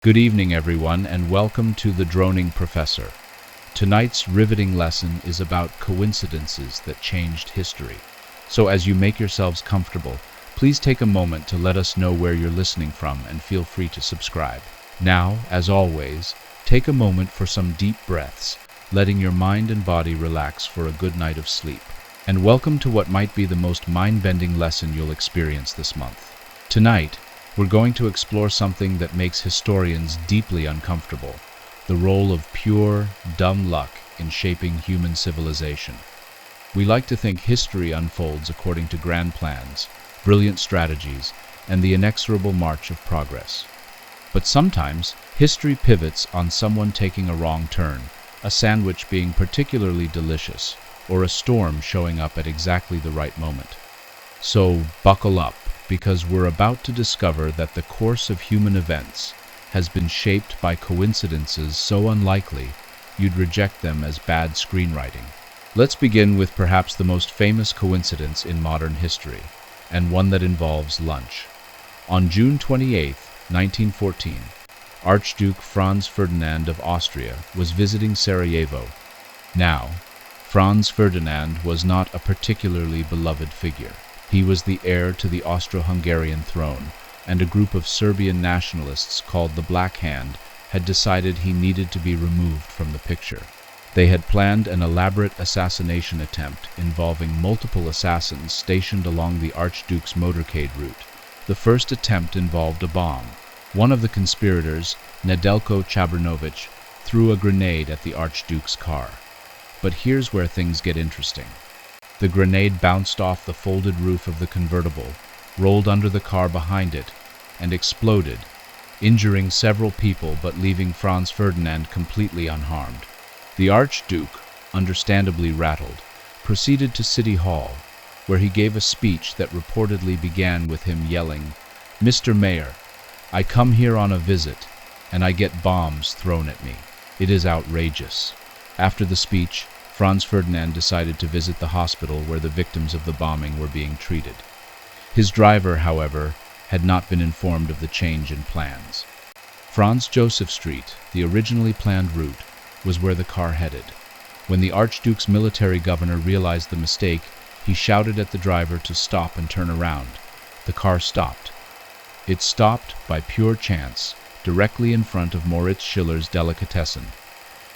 Good evening, everyone, and welcome to The Droning Professor. Tonight's riveting lesson is about coincidences that changed history. So as you make yourselves comfortable, please take a moment to let us know where you're listening from and feel free to subscribe. Now, as always, take a moment for some deep breaths, letting your mind and body relax for a good night of sleep. And welcome to what might be the most mind-bending lesson you'll experience this month. Tonight, we're going to explore something that makes historians deeply uncomfortable: the role of pure, dumb luck in shaping human civilization. We like to think history unfolds according to grand plans, brilliant strategies, and the inexorable march of progress. But sometimes, history pivots on someone taking a wrong turn, a sandwich being particularly delicious, or a storm showing up at exactly the right moment. So, buckle up, because we're about to discover that the course of human events has been shaped by coincidences so unlikely you'd reject them as bad screenwriting. Let's begin with perhaps the most famous coincidence in modern history, and one that involves lunch. On June 28, 1914, Archduke Franz Ferdinand of Austria was visiting Sarajevo. Now, Franz Ferdinand was not a particularly beloved figure. He was the heir to the Austro-Hungarian throne, and a group of Serbian nationalists called the Black Hand had decided he needed to be removed from the picture. They had planned an elaborate assassination attempt involving multiple assassins stationed along the Archduke's motorcade route. The first attempt involved a bomb. One of the conspirators, Nedeljko Chabranovic, threw a grenade at the Archduke's car. But here's where things get interesting. The grenade bounced off the folded roof of the convertible, rolled under the car behind it, and exploded, injuring several people but leaving Franz Ferdinand completely unharmed. The Archduke, understandably rattled, proceeded to City Hall, where he gave a speech that reportedly began with him yelling, "Mr. Mayor, I come here on a visit, and I get bombs thrown at me. It is outrageous." After the speech, Franz Ferdinand decided to visit the hospital where the victims of the bombing were being treated. His driver, however, had not been informed of the change in plans. Franz Joseph Street, the originally planned route, was where the car headed. When the Archduke's military governor realized the mistake, he shouted at the driver to stop and turn around. The car stopped. It stopped by pure chance, directly in front of Moritz Schiller's Delicatessen.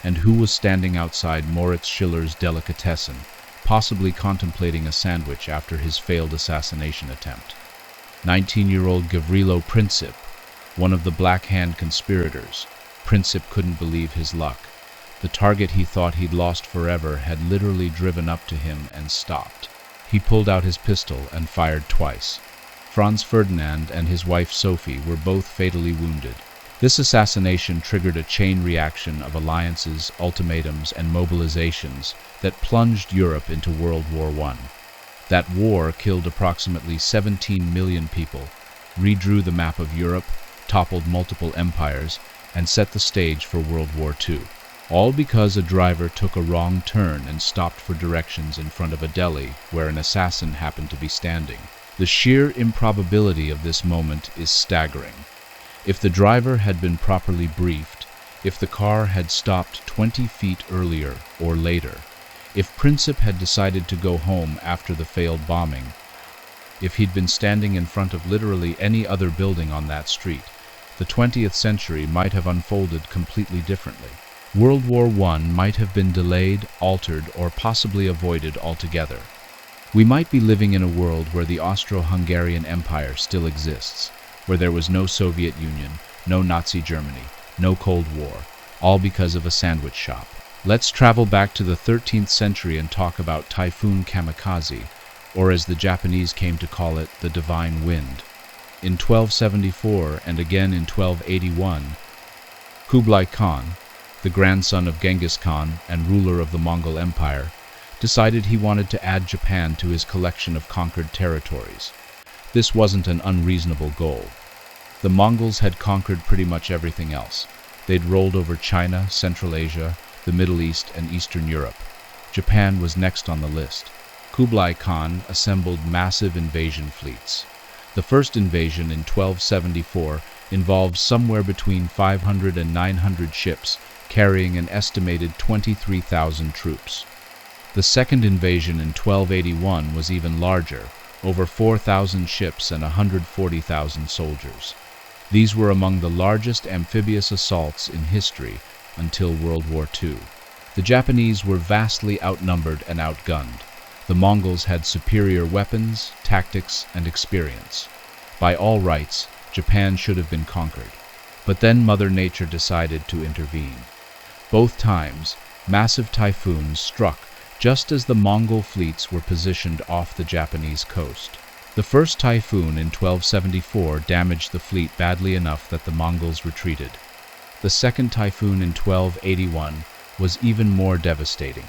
And who was standing outside Moritz Schiller's Delicatessen, possibly contemplating a sandwich after his failed assassination attempt? 19-year-old Gavrilo Princip, one of the Black Hand conspirators. Princip couldn't believe his luck. The target he thought he'd lost forever had literally driven up to him and stopped. He pulled out his pistol and fired twice. Franz Ferdinand and his wife Sophie were both fatally wounded. This assassination triggered a chain reaction of alliances, ultimatums, and mobilizations that plunged Europe into World War I. That war killed approximately 17 million people, redrew the map of Europe, toppled multiple empires, and set the stage for World War II. All because a driver took a wrong turn and stopped for directions in front of a deli where an assassin happened to be standing. The sheer improbability of this moment is staggering. If the driver had been properly briefed, if the car had stopped 20 feet earlier or later, if Princip had decided to go home after the failed bombing, if he'd been standing in front of literally any other building on that street, the 20th century might have unfolded completely differently. World War I might have been delayed, altered, or possibly avoided altogether. We might be living in a world where the Austro-Hungarian Empire still exists, where there was no Soviet Union, no Nazi Germany, no Cold War, all because of a sandwich shop. Let's travel back to the 13th century and talk about Typhoon Kamikaze, or as the Japanese came to call it, the Divine Wind. In 1274 and again in 1281, Kublai Khan, the grandson of Genghis Khan and ruler of the Mongol Empire, decided he wanted to add Japan to his collection of conquered territories. This wasn't an unreasonable goal. The Mongols had conquered pretty much everything else. They'd rolled over China, Central Asia, the Middle East, and Eastern Europe. Japan was next on the list. Kublai Khan assembled massive invasion fleets. The first invasion in 1274 involved somewhere between 500 and 900 ships, carrying an estimated 23,000 troops. The second invasion in 1281 was even larger, over 4,000 ships and 140,000 soldiers. These were among the largest amphibious assaults in history until World War II. The Japanese were vastly outnumbered and outgunned. The Mongols had superior weapons, tactics, and experience. By all rights, Japan should have been conquered. But then Mother Nature decided to intervene. Both times, massive typhoons struck just as the Mongol fleets were positioned off the Japanese coast. The first typhoon in 1274 damaged the fleet badly enough that the Mongols retreated. The second typhoon in 1281 was even more devastating,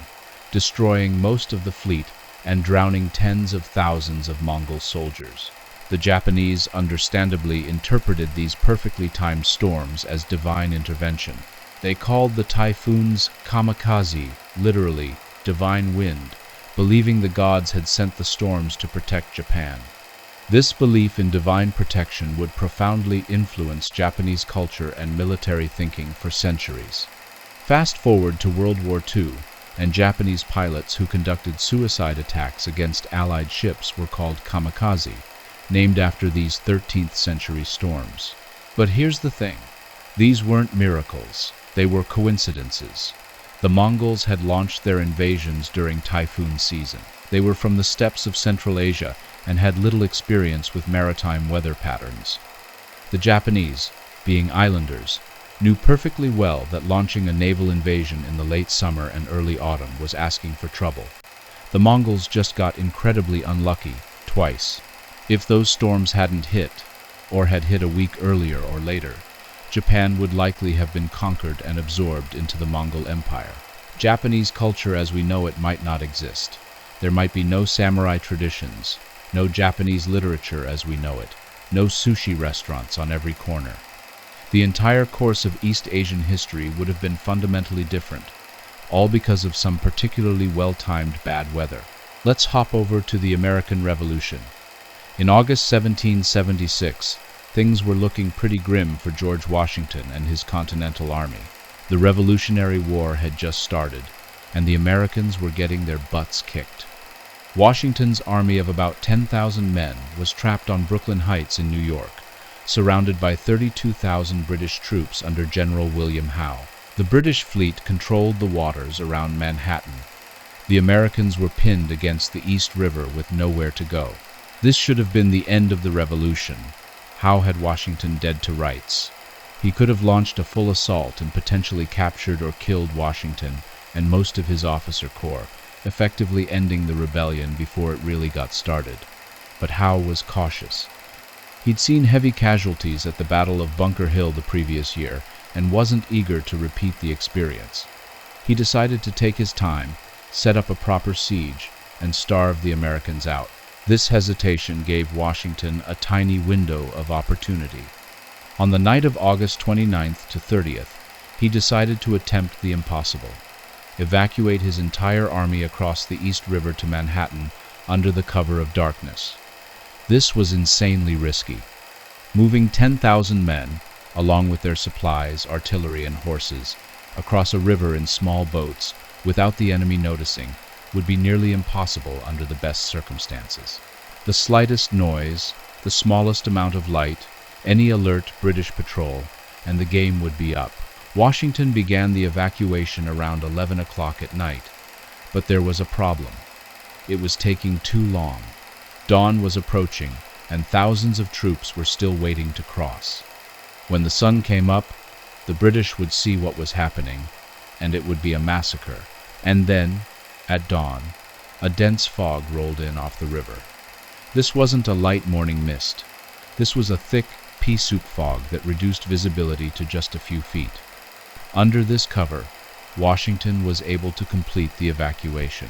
destroying most of the fleet and drowning tens of thousands of Mongol soldiers. The Japanese understandably interpreted these perfectly timed storms as divine intervention. They called the typhoons kamikaze, literally, divine wind, believing the gods had sent the storms to protect Japan. This belief in divine protection would profoundly influence Japanese culture and military thinking for centuries. Fast forward to World War II, and Japanese pilots who conducted suicide attacks against Allied ships were called kamikaze, named after these 13th century storms. But here's the thing. These weren't miracles. They were coincidences. The Mongols had launched their invasions during typhoon season. They were from the steppes of Central Asia and had little experience with maritime weather patterns. The Japanese, being islanders, knew perfectly well that launching a naval invasion in the late summer and early autumn was asking for trouble. The Mongols just got incredibly unlucky, twice. If those storms hadn't hit, or had hit a week earlier or later, Japan would likely have been conquered and absorbed into the Mongol Empire. Japanese culture as we know it might not exist. There might be no samurai traditions, no Japanese literature as we know it, no sushi restaurants on every corner. The entire course of East Asian history would have been fundamentally different, all because of some particularly well-timed bad weather. Let's hop over to the American Revolution. In August 1776, things were looking pretty grim for George Washington and his Continental Army. The Revolutionary War had just started, and the Americans were getting their butts kicked. Washington's army of about 10,000 men was trapped on Brooklyn Heights in New York, surrounded by 32,000 British troops under General William Howe. The British fleet controlled the waters around Manhattan. The Americans were pinned against the East River with nowhere to go. This should have been the end of the Revolution. Howe had Washington dead to rights. He could have launched a full assault and potentially captured or killed Washington and most of his officer corps, effectively ending the rebellion before it really got started. But Howe was cautious. He'd seen heavy casualties at the Battle of Bunker Hill the previous year and wasn't eager to repeat the experience. He decided to take his time, set up a proper siege, and starve the Americans out. This hesitation gave Washington a tiny window of opportunity. On the night of August 29th to 30th, he decided to attempt the impossible: evacuate his entire army across the East River to Manhattan under the cover of darkness. This was insanely risky. Moving 10,000 men, along with their supplies, artillery, and horses, across a river in small boats without the enemy noticing would be nearly impossible under the best circumstances. The slightest noise, the smallest amount of light, any alert British patrol, and the game would be up. Washington began the evacuation around 11 o'clock at night, but there was a problem. It was taking too long. Dawn was approaching, and thousands of troops were still waiting to cross. When the sun came up, the British would see what was happening, and it would be a massacre. And then, at dawn, a dense fog rolled in off the river. This wasn't a light morning mist. This was a thick, pea soup fog that reduced visibility to just a few feet. Under this cover, Washington was able to complete the evacuation.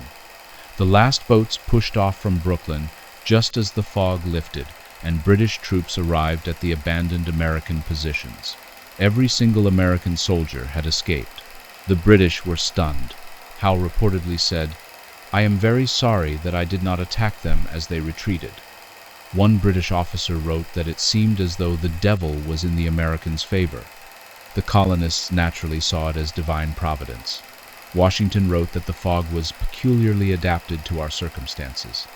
The last boats pushed off from Brooklyn just as the fog lifted and British troops arrived at the abandoned American positions. Every single American soldier had escaped. The British were stunned. Howe reportedly said, "I am very sorry that I did not attack them as they retreated." One British officer wrote that it seemed as though the devil was in the Americans' favor. The colonists naturally saw it as divine providence. Washington wrote that the fog was peculiarly adapted to our circumstances.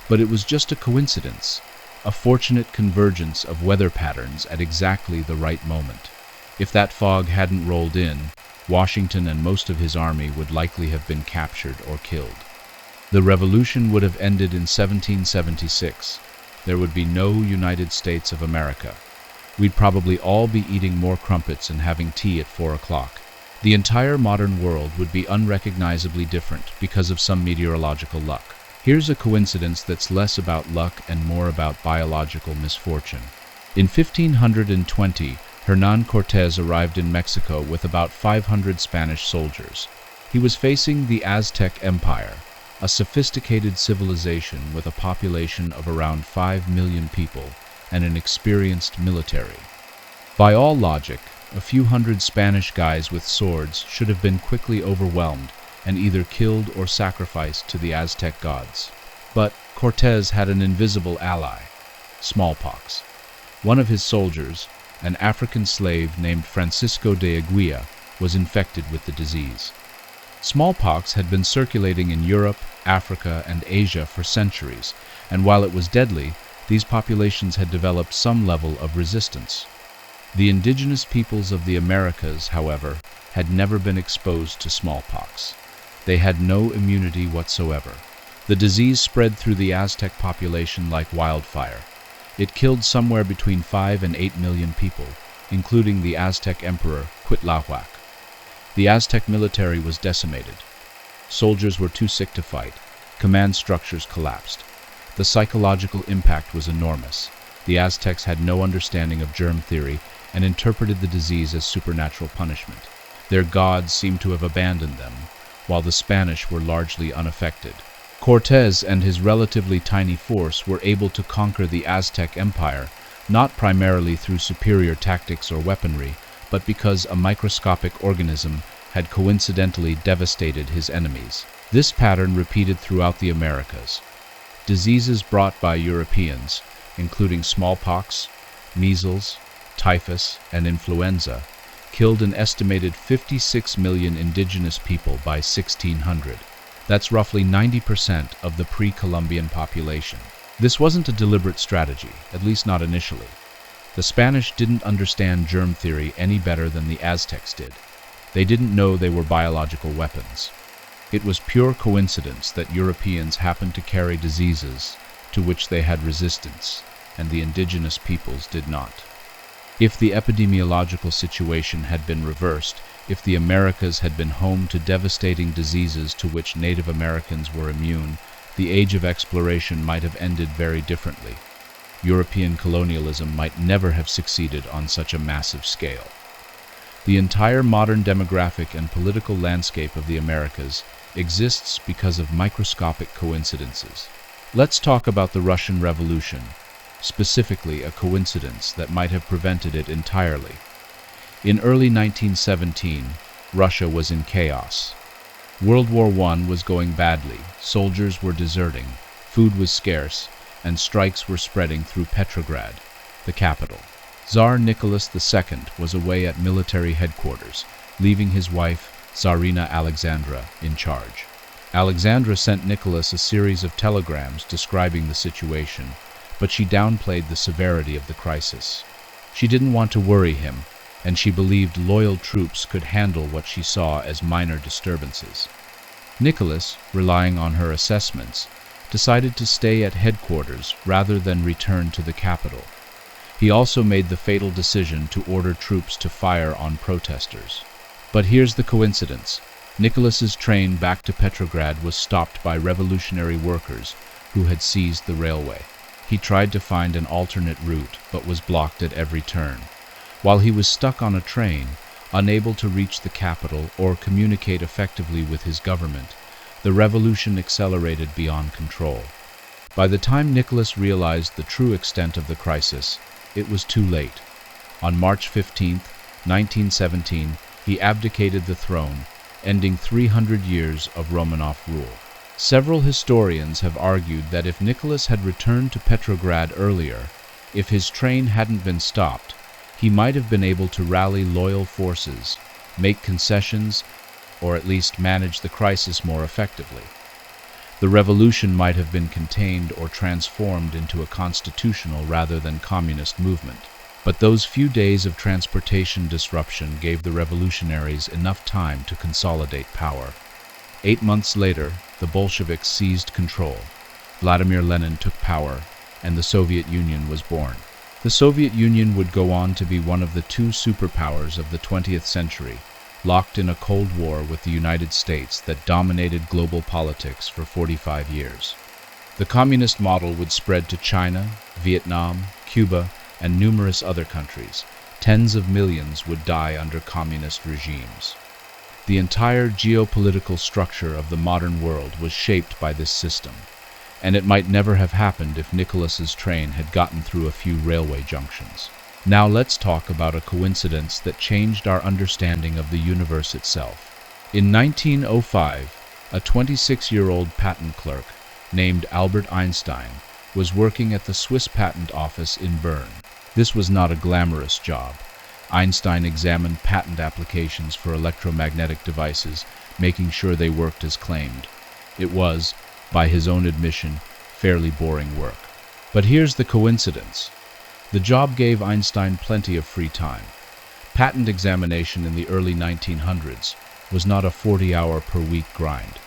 But it was just a coincidence, a fortunate convergence of weather patterns at exactly the right moment. If that fog hadn't rolled in, Washington and most of his army would likely have been captured or killed. The revolution would have ended in 1776. There would be no United States of America. We'd probably all be eating more crumpets and having tea at 4 o'clock. The entire modern world would be unrecognizably different because of some meteorological luck. Here's a coincidence that's less about luck and more about biological misfortune. In 1520, Hernán Cortés arrived in Mexico with about 500 Spanish soldiers. He was facing the Aztec Empire, a sophisticated civilization with a population of around 5 million people and an experienced military. By all logic, a few hundred Spanish guys with swords should have been quickly overwhelmed and either killed or sacrificed to the Aztec gods. But Cortés had an invisible ally, smallpox. One of his soldiers, an African slave named Francisco de Aguilla, was infected with the disease. Smallpox had been circulating in Europe, Africa, and Asia for centuries, and while it was deadly, these populations had developed some level of resistance. The indigenous peoples of the Americas, however, had never been exposed to smallpox. They had no immunity whatsoever. The disease spread through the Aztec population like wildfire. It killed somewhere between 5 and 8 million people, including the Aztec emperor Cuitlahuac. The Aztec military was decimated. Soldiers were too sick to fight. Command structures collapsed. The psychological impact was enormous. The Aztecs had no understanding of germ theory and interpreted the disease as supernatural punishment. Their gods seemed to have abandoned them, while the Spanish were largely unaffected. Cortés and his relatively tiny force were able to conquer the Aztec Empire, not primarily through superior tactics or weaponry, but because a microscopic organism had coincidentally devastated his enemies. This pattern repeated throughout the Americas. Diseases brought by Europeans, including smallpox, measles, typhus, and influenza, killed an estimated 56 million indigenous people by 1600. That's roughly 90% of the pre-Columbian population. This wasn't a deliberate strategy, at least not initially. The Spanish didn't understand germ theory any better than the Aztecs did. They didn't know they were biological weapons. It was pure coincidence that Europeans happened to carry diseases to which they had resistance, and the indigenous peoples did not. If the epidemiological situation had been reversed, if the Americas had been home to devastating diseases to which Native Americans were immune, the age of exploration might have ended very differently. European colonialism might never have succeeded on such a massive scale. The entire modern demographic and political landscape of the Americas exists because of microscopic coincidences. Let's talk about the Russian Revolution, specifically a coincidence that might have prevented it entirely. In early 1917, Russia was in chaos. World War I was going badly, soldiers were deserting, food was scarce, and strikes were spreading through Petrograd, the capital. Tsar Nicholas II was away at military headquarters, leaving his wife, Tsarina Alexandra, in charge. Alexandra sent Nicholas a series of telegrams describing the situation, but she downplayed the severity of the crisis. She didn't want to worry him, and she believed loyal troops could handle what she saw as minor disturbances. Nicholas, relying on her assessments, decided to stay at headquarters rather than return to the capital. He also made the fatal decision to order troops to fire on protesters. But here's the coincidence. Nicholas's train back to Petrograd was stopped by revolutionary workers who had seized the railway. He tried to find an alternate route, but was blocked at every turn. While he was stuck on a train, unable to reach the capital or communicate effectively with his government, the revolution accelerated beyond control. By the time Nicholas realized the true extent of the crisis, it was too late. On March 15, 1917, he abdicated the throne, ending 300 years of Romanov rule. Several historians have argued that if Nicholas had returned to Petrograd earlier, if his train hadn't been stopped, he might have been able to rally loyal forces, make concessions, or at least manage the crisis more effectively. The revolution might have been contained or transformed into a constitutional rather than communist movement. But those few days of transportation disruption gave the revolutionaries enough time to consolidate power. 8 months later, the Bolsheviks seized control. Vladimir Lenin took power, and the Soviet Union was born. The Soviet Union would go on to be one of the two superpowers of the 20th century, locked in a Cold War with the United States that dominated global politics for 45 years. The communist model would spread to China, Vietnam, Cuba, and numerous other countries. Tens of millions would die under communist regimes. The entire geopolitical structure of the modern world was shaped by this system, and it might never have happened if Nicholas's train had gotten through a few railway junctions. Now let's talk about a coincidence that changed our understanding of the universe itself. In 1905, a 26-year-old patent clerk named Albert Einstein was working at the Swiss Patent Office in Bern. This was not a glamorous job. Einstein examined patent applications for electromagnetic devices, making sure they worked as claimed. It was, by his own admission, fairly boring work. But here's the coincidence. The job gave Einstein plenty of free time. Patent examination in the early 1900s was not a 40-hour-per-week grind.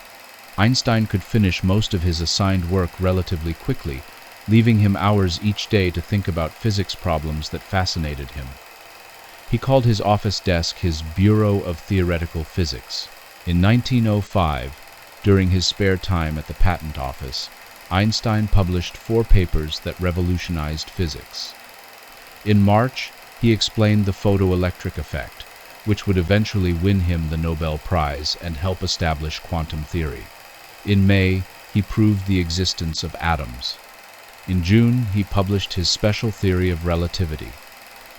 Einstein could finish most of his assigned work relatively quickly, leaving him hours each day to think about physics problems that fascinated him. He called his office desk his Bureau of Theoretical Physics. In 1905, during his spare time at the patent office, Einstein published 4 papers that revolutionized physics. In March, he explained the photoelectric effect, which would eventually win him the Nobel Prize and help establish quantum theory. In May, he proved the existence of atoms. In June, he published his special theory of relativity,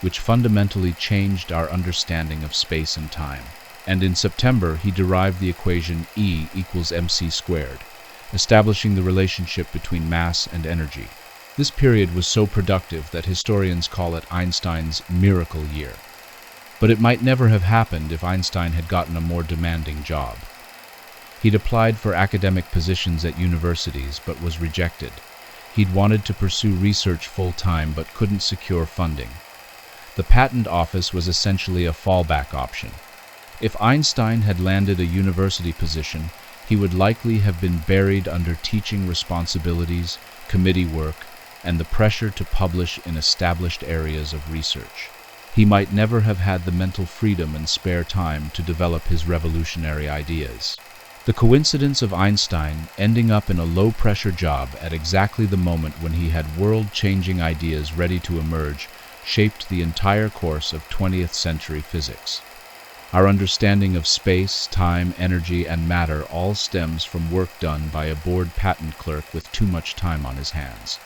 which fundamentally changed our understanding of space and time. And in September, he derived the equation E equals mc squared, establishing the relationship between mass and energy. This period was so productive that historians call it Einstein's miracle year. But it might never have happened if Einstein had gotten a more demanding job. He'd applied for academic positions at universities but was rejected. He'd wanted to pursue research full-time but couldn't secure funding. The patent office was essentially a fallback option. If Einstein had landed a university position, he would likely have been buried under teaching responsibilities, committee work, and the pressure to publish in established areas of research. He might never have had the mental freedom and spare time to develop his revolutionary ideas. The coincidence of Einstein ending up in a low-pressure job at exactly the moment when he had world-changing ideas ready to emerge shaped the entire course of 20th century physics. Our understanding of space, time, energy, and matter all stems from work done by a bored patent clerk with too much time on his hands.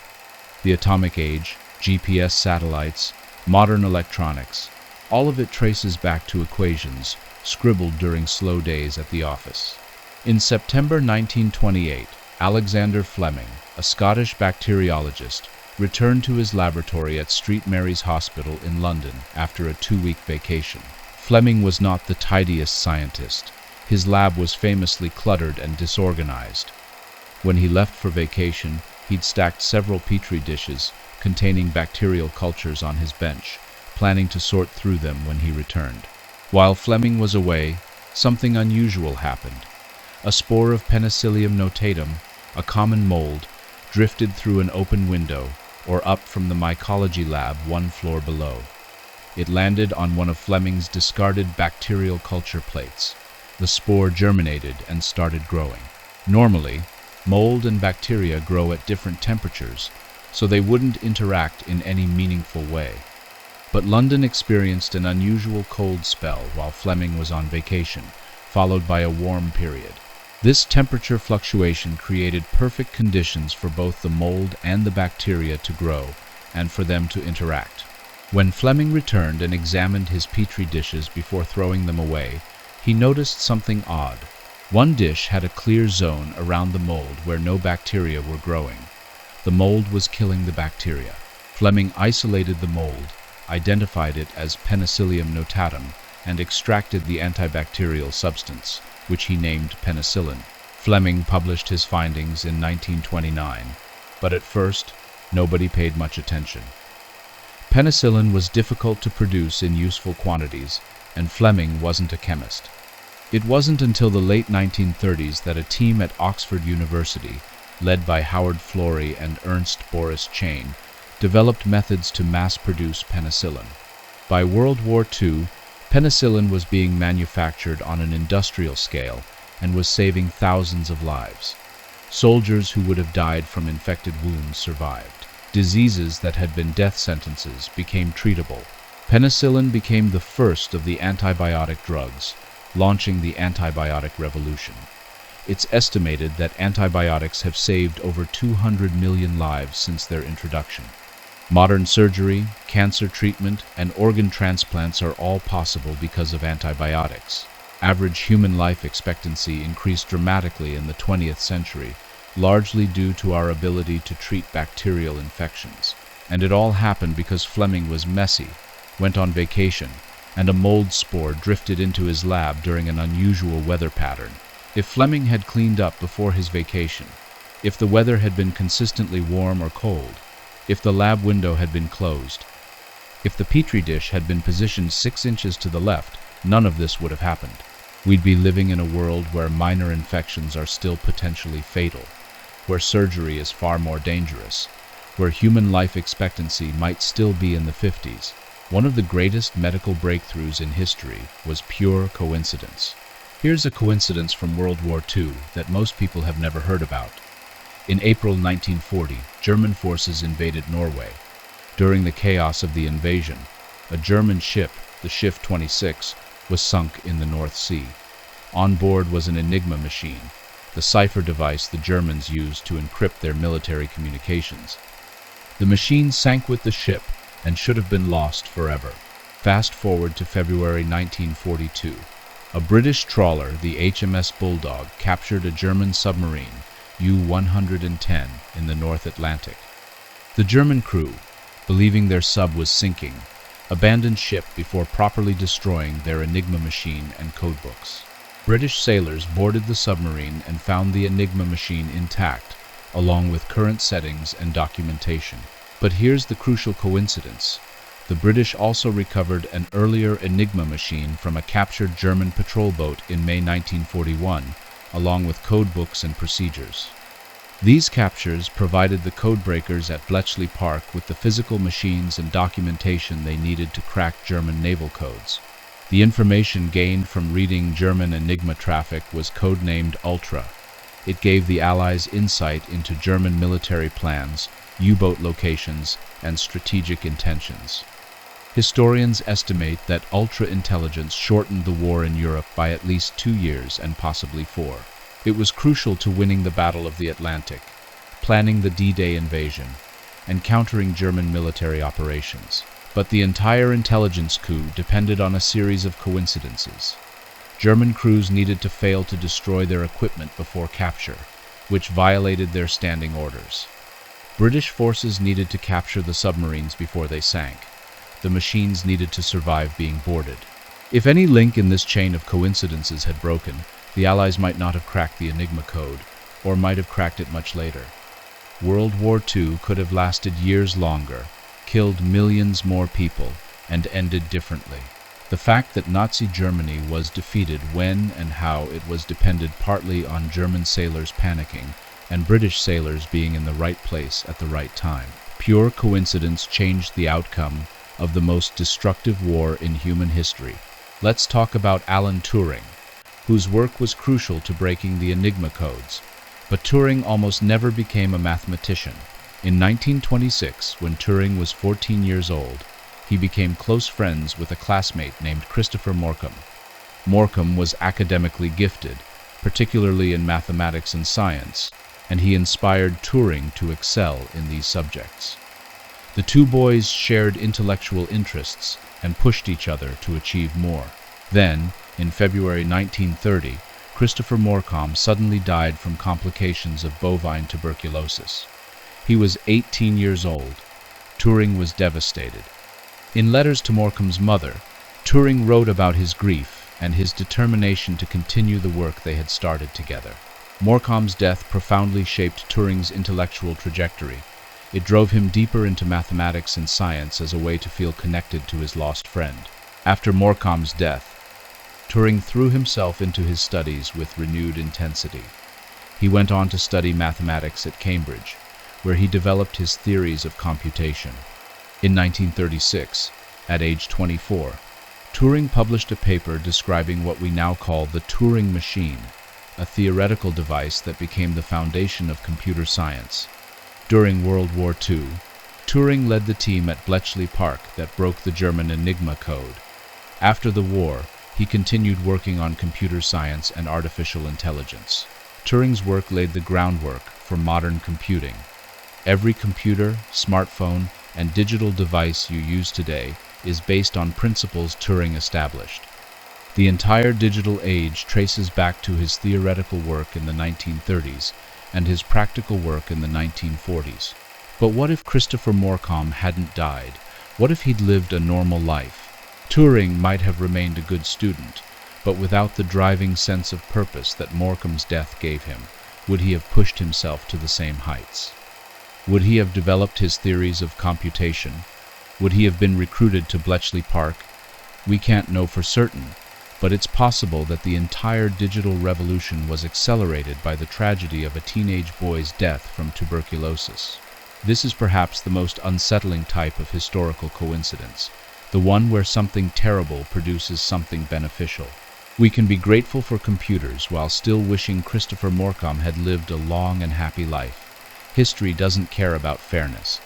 The atomic age, GPS satellites, modern electronics, all of it traces back to equations scribbled during slow days at the office. In September 1928, Alexander Fleming, a Scottish bacteriologist, returned to his laboratory at St. Mary's Hospital in London after a 2-week vacation. Fleming was not the tidiest scientist. His lab was famously cluttered and disorganized. When he left for vacation, he'd stacked several petri dishes containing bacterial cultures on his bench, planning to sort through them when he returned. While Fleming was away, something unusual happened. A spore of Penicillium notatum, a common mold, drifted through an open window or up from the mycology lab 1 floor below. It landed on one of Fleming's discarded bacterial culture plates. The spore germinated and started growing. Normally, mold and bacteria grow at different temperatures, so they wouldn't interact in any meaningful way. But London experienced an unusual cold spell while Fleming was on vacation, followed by a warm period. This temperature fluctuation created perfect conditions for both the mold and the bacteria to grow and for them to interact. When Fleming returned and examined his petri dishes before throwing them away, he noticed something odd. One dish had a clear zone around the mold where no bacteria were growing. The mold was killing the bacteria. Fleming isolated the mold, identified it as Penicillium notatum, and extracted the antibacterial substance, which he named penicillin. Fleming published his findings in 1929, but at first, nobody paid much attention. Penicillin was difficult to produce in useful quantities, and Fleming wasn't a chemist. It wasn't until the late 1930s that a team at Oxford University, led by Howard Florey and Ernst Boris Chain, developed methods to mass-produce penicillin. By World War II, penicillin was being manufactured on an industrial scale and was saving thousands of lives. Soldiers who would have died from infected wounds survived. Diseases that had been death sentences became treatable. Penicillin became the first of the antibiotic drugs, launching the antibiotic revolution. It's estimated that antibiotics have saved over 200 million lives since their introduction. Modern surgery, cancer treatment, and organ transplants are all possible because of antibiotics. Average human life expectancy increased dramatically in the 20th century, largely due to our ability to treat bacterial infections. And it all happened because Fleming was messy, went on vacation, and a mold spore drifted into his lab during an unusual weather pattern. If Fleming had cleaned up before his vacation, if the weather had been consistently warm or cold, if the lab window had been closed, if the petri dish had been positioned 6 inches to the left, none of this would have happened. We'd be living in a world where minor infections are still potentially fatal, where surgery is far more dangerous, where human life expectancy might still be in the 50s. One of the greatest medical breakthroughs in history was pure coincidence. Here's a coincidence from World War II that most people have never heard about. In April 1940, German forces invaded Norway. During the chaos of the invasion, a German ship, the Schiff 26, was sunk in the North Sea. On board was an Enigma machine, the cipher device the Germans used to encrypt their military communications. The machine sank with the ship and should have been lost forever. Fast forward to February 1942. A British trawler, the HMS Bulldog, captured a German submarine, U-110, in the North Atlantic. The German crew, believing their sub was sinking, abandoned ship before properly destroying their Enigma machine and codebooks. British sailors boarded the submarine and found the Enigma machine intact, along with current settings and documentation. But here's the crucial coincidence. The British also recovered an earlier Enigma machine from a captured German patrol boat in May 1941, along with codebooks and procedures. These captures provided the codebreakers at Bletchley Park with the physical machines and documentation they needed to crack German naval codes. The information gained from reading German Enigma traffic was codenamed Ultra. It gave the Allies insight into German military plans, U-boat locations, and strategic intentions. Historians estimate that Ultra intelligence shortened the war in Europe by at least 2 years and possibly 4. It was crucial to winning the Battle of the Atlantic, planning the D-Day invasion, and countering German military operations. But the entire intelligence coup depended on a series of coincidences. German crews needed to fail to destroy their equipment before capture, which violated their standing orders. British forces needed to capture the submarines before they sank. The machines needed to survive being boarded. If any link in this chain of coincidences had broken, the Allies might not have cracked the Enigma code, or might have cracked it much later. World War II could have lasted years longer, killed millions more people, and ended differently. The fact that Nazi Germany was defeated when and how it was depended partly on German sailors panicking and British sailors being in the right place at the right time. Pure coincidence changed the outcome of the most destructive war in human history. Let's talk about Alan Turing, whose work was crucial to breaking the Enigma codes. But Turing almost never became a mathematician. In 1926, when Turing was 14 years old, he became close friends with a classmate named Christopher Morcom. Morcom was academically gifted, particularly in mathematics and science, and he inspired Turing to excel in these subjects. The two boys shared intellectual interests and pushed each other to achieve more. Then, in February 1930, Christopher Morcom suddenly died from complications of bovine tuberculosis. He was 18 years old. Turing was devastated. In letters to Morcom's mother, Turing wrote about his grief and his determination to continue the work they had started together. Morcom's death profoundly shaped Turing's intellectual trajectory. It drove him deeper into mathematics and science as a way to feel connected to his lost friend. After Morcom's death, Turing threw himself into his studies with renewed intensity. He went on to study mathematics at Cambridge, where he developed his theories of computation. In 1936, at age 24, Turing published a paper describing what we now call the Turing machine, a theoretical device that became the foundation of computer science. During World War II, Turing led the team at Bletchley Park that broke the German Enigma code. After the war, he continued working on computer science and artificial intelligence. Turing's work laid the groundwork for modern computing. Every computer, smartphone, and digital device you use today is based on principles Turing established. The entire digital age traces back to his theoretical work in the 1930s and his practical work in the 1940s. But what if Christopher Morcom hadn't died? What if he'd lived a normal life? Turing might have remained a good student, but without the driving sense of purpose that Morcom's death gave him, would he have pushed himself to the same heights? Would he have developed his theories of computation? Would he have been recruited to Bletchley Park? We can't know for certain, but it's possible that the entire digital revolution was accelerated by the tragedy of a teenage boy's death from tuberculosis. This is perhaps the most unsettling type of historical coincidence, the one where something terrible produces something beneficial. We can be grateful for computers while still wishing Christopher Morcom had lived a long and happy life. History doesn't care about fairness.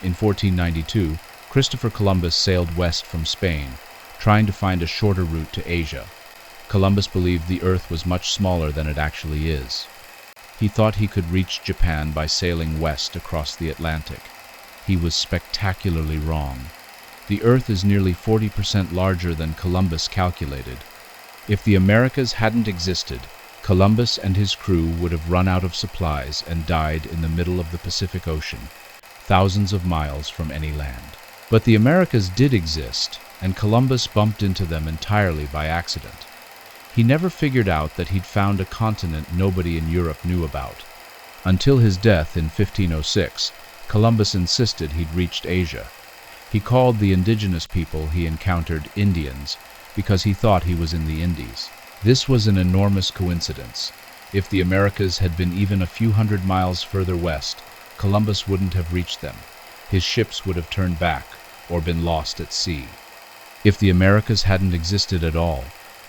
In 1492, Christopher Columbus sailed west from Spain, trying to find a shorter route to Asia. Columbus believed the Earth was much smaller than it actually is. He thought he could reach Japan by sailing west across the Atlantic. He was spectacularly wrong. The Earth is nearly 40% larger than Columbus calculated. If the Americas hadn't existed, Columbus and his crew would have run out of supplies and died in the middle of the Pacific Ocean, thousands of miles from any land. But the Americas did exist, and Columbus bumped into them entirely by accident. He never figured out that he'd found a continent nobody in Europe knew about. Until his death in 1506, Columbus insisted he'd reached Asia. He called the indigenous people he encountered Indians because he thought he was in the Indies. This was an enormous coincidence. If the Americas had been even a few hundred miles further west, Columbus wouldn't have reached them. His ships would have turned back or been lost at sea. If the Americas hadn't existed at all,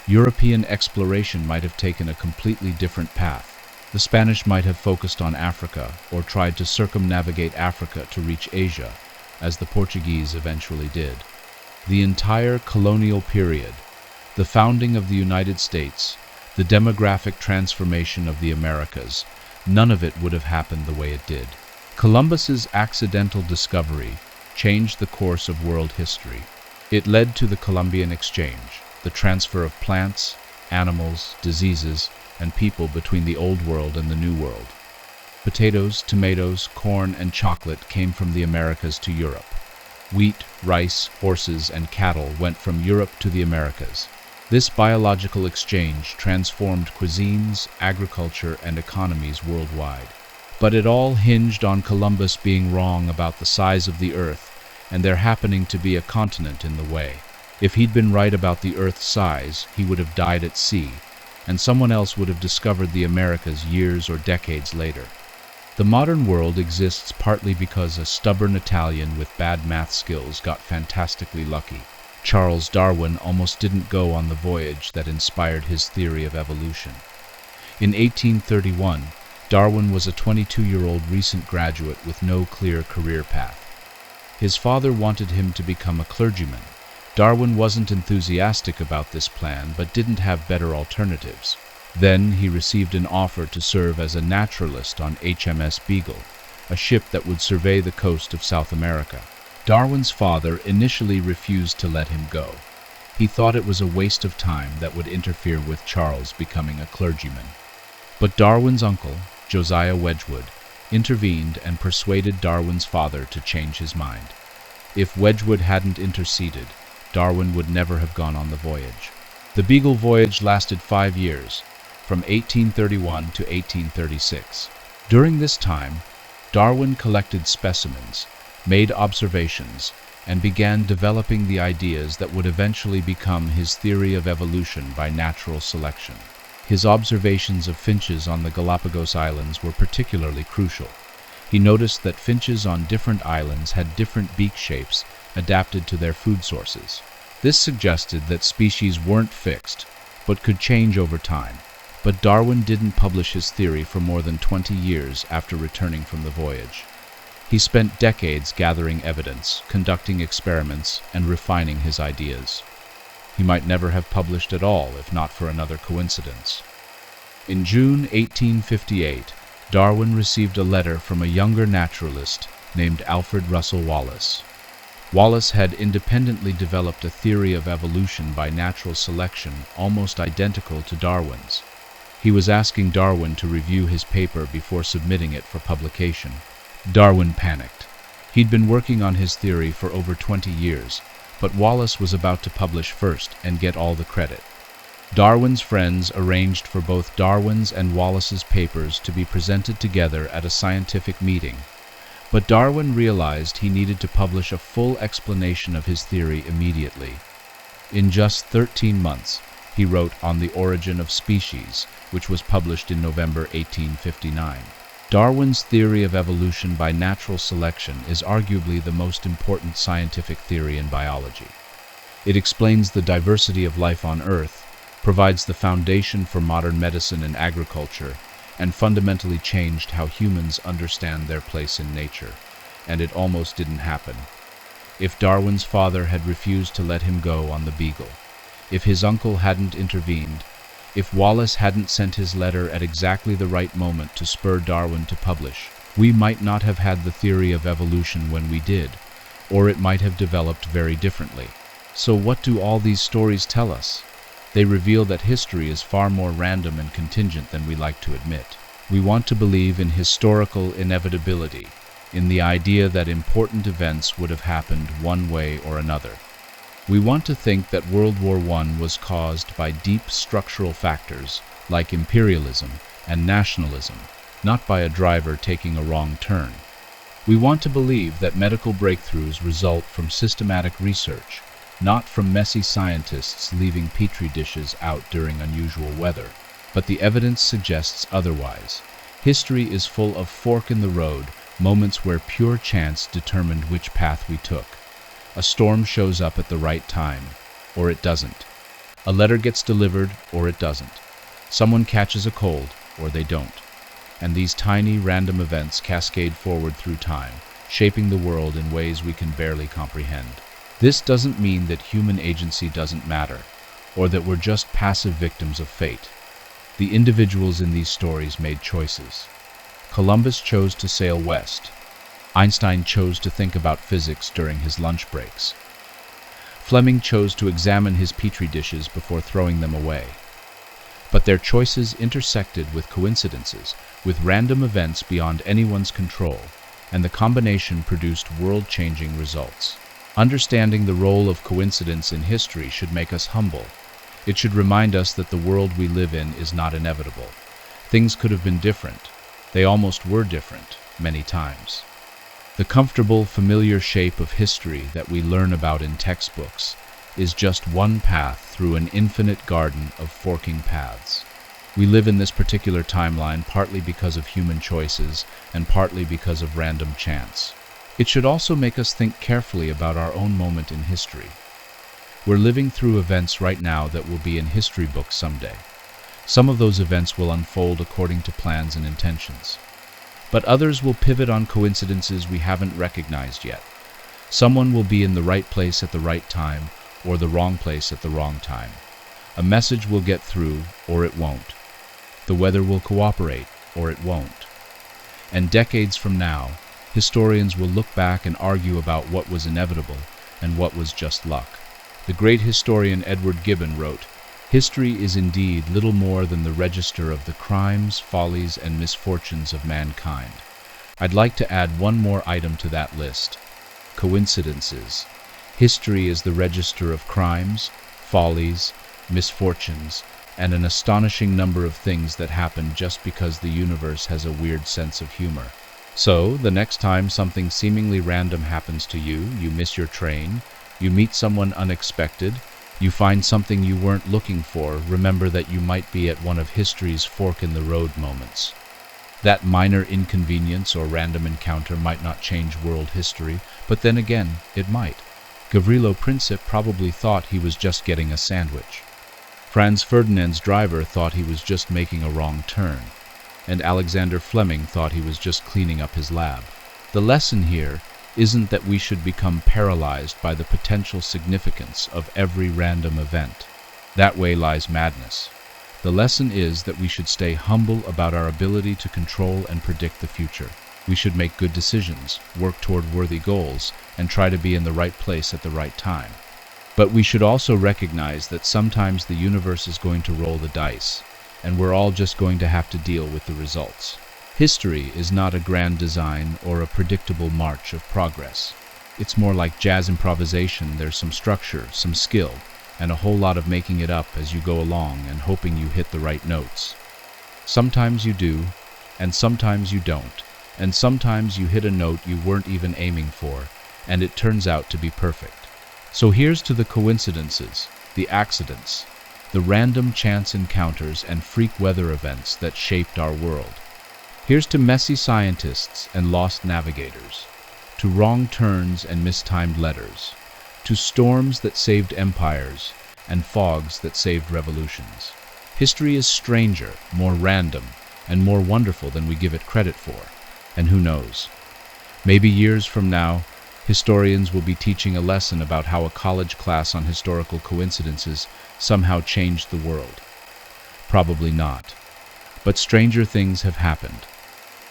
European exploration might have taken a completely different path. The Spanish might have focused on Africa or tried to circumnavigate Africa to reach Asia, as the Portuguese eventually did. The entire colonial period, the founding of the United States, the demographic transformation of the Americas, none of it would have happened the way it did. Columbus's accidental discovery changed the course of world history. It led to the Columbian Exchange, the transfer of plants, animals, diseases, and people between the Old World and the New World. Potatoes, tomatoes, corn, and chocolate came from the Americas to Europe. Wheat, rice, horses, and cattle went from Europe to the Americas. This biological exchange transformed cuisines, agriculture, and economies worldwide. But it all hinged on Columbus being wrong about the size of the Earth and there happening to be a continent in the way. If he'd been right about the Earth's size, he would have died at sea, and someone else would have discovered the Americas years or decades later. The modern world exists partly because a stubborn Italian with bad math skills got fantastically lucky. Charles Darwin almost didn't go on the voyage that inspired his theory of evolution. In 1831, Darwin was a 22-year-old recent graduate with no clear career path. His father wanted him to become a clergyman. Darwin wasn't enthusiastic about this plan, but didn't have better alternatives. Then he received an offer to serve as a naturalist on HMS Beagle, a ship that would survey the coast of South America. Darwin's father initially refused to let him go. He thought it was a waste of time that would interfere with Charles becoming a clergyman. But Darwin's uncle, Josiah Wedgwood, intervened and persuaded Darwin's father to change his mind. If Wedgwood hadn't interceded, Darwin would never have gone on the voyage. The Beagle voyage lasted 5 years, from 1831 to 1836. During this time, Darwin collected specimens, made observations, and began developing the ideas that would eventually become his theory of evolution by natural selection. His observations of finches on the Galapagos Islands were particularly crucial. He noticed that finches on different islands had different beak shapes adapted to their food sources. This suggested that species weren't fixed, but could change over time. But Darwin didn't publish his theory for more than 20 years after returning from the voyage. He spent decades gathering evidence, conducting experiments, and refining his ideas. He might never have published at all if not for another coincidence. In June 1858, Darwin received a letter from a younger naturalist named Alfred Russel Wallace. Wallace had independently developed a theory of evolution by natural selection almost identical to Darwin's. He was asking Darwin to review his paper before submitting it for publication. Darwin panicked. He'd been working on his theory for over 20 years, but Wallace was about to publish first and get all the credit. Darwin's friends arranged for both Darwin's and Wallace's papers to be presented together at a scientific meeting, but Darwin realized he needed to publish a full explanation of his theory immediately. In just 13 months, he wrote On the Origin of Species, which was published in November 1859. Darwin's theory of evolution by natural selection is arguably the most important scientific theory in biology. It explains the diversity of life on Earth, provides the foundation for modern medicine and agriculture, and fundamentally changed how humans understand their place in nature. And it almost didn't happen. If Darwin's father had refused to let him go on the Beagle, if his uncle hadn't intervened, if Wallace hadn't sent his letter at exactly the right moment to spur Darwin to publish, we might not have had the theory of evolution when we did, or it might have developed very differently. So what do all these stories tell us? They reveal that history is far more random and contingent than we like to admit. We want to believe in historical inevitability, in the idea that important events would have happened one way or another. We want to think that World War I was caused by deep structural factors like imperialism and nationalism, not by a driver taking a wrong turn. We want to believe that medical breakthroughs result from systematic research, not from messy scientists leaving petri dishes out during unusual weather. But the evidence suggests otherwise. History is full of fork-in-the-road moments where pure chance determined which path we took. A storm shows up at the right time, or it doesn't. A letter gets delivered, or it doesn't. Someone catches a cold, or they don't. And these tiny, random events cascade forward through time, shaping the world in ways we can barely comprehend. This doesn't mean that human agency doesn't matter, or that we're just passive victims of fate. The individuals in these stories made choices. Columbus chose to sail west. Einstein chose to think about physics during his lunch breaks. Fleming chose to examine his petri dishes before throwing them away. But their choices intersected with coincidences, with random events beyond anyone's control, and the combination produced world-changing results. Understanding the role of coincidence in history should make us humble. It should remind us that the world we live in is not inevitable. Things could have been different. They almost were different, many times. The comfortable, familiar shape of history that we learn about in textbooks is just one path through an infinite garden of forking paths. We live in this particular timeline partly because of human choices and partly because of random chance. It should also make us think carefully about our own moment in history. We're living through events right now that will be in history books someday. Some of those events will unfold according to plans and intentions. But others will pivot on coincidences we haven't recognized yet. Someone will be in the right place at the right time, or the wrong place at the wrong time. A message will get through, or it won't. The weather will cooperate, or it won't. And decades from now, historians will look back and argue about what was inevitable and what was just luck. The great historian Edward Gibbon wrote, "History is indeed little more than the register of the crimes, follies, and misfortunes of mankind." I'd like to add one more item to that list: coincidences. History is the register of crimes, follies, misfortunes, and an astonishing number of things that happen just because the universe has a weird sense of humor. So, the next time something seemingly random happens to you, you miss your train, you meet someone unexpected, you find something you weren't looking for, remember that you might be at one of history's fork-in-the-road moments. That minor inconvenience or random encounter might not change world history, but then again, it might. Gavrilo Princip probably thought he was just getting a sandwich. Franz Ferdinand's driver thought he was just making a wrong turn, and Alexander Fleming thought he was just cleaning up his lab. The lesson here isn't that we should become paralyzed by the potential significance of every random event. That way lies madness. The lesson is that we should stay humble about our ability to control and predict the future. We should make good decisions, work toward worthy goals, and try to be in the right place at the right time. But we should also recognize that sometimes the universe is going to roll the dice, and we're all just going to have to deal with the results. History is not a grand design or a predictable march of progress. It's more like jazz improvisation. There's some structure, some skill, and a whole lot of making it up as you go along and hoping you hit the right notes. Sometimes you do, and sometimes you don't, and sometimes you hit a note you weren't even aiming for, and it turns out to be perfect. So here's to the coincidences, the accidents, the random chance encounters and freak weather events that shaped our world. Here's to messy scientists and lost navigators, to wrong turns and mistimed letters, to storms that saved empires and fogs that saved revolutions. History is stranger, more random, and more wonderful than we give it credit for. And who knows? Maybe years from now, historians will be teaching a lesson about how a college class on historical coincidences somehow changed the world. Probably not. But stranger things have happened.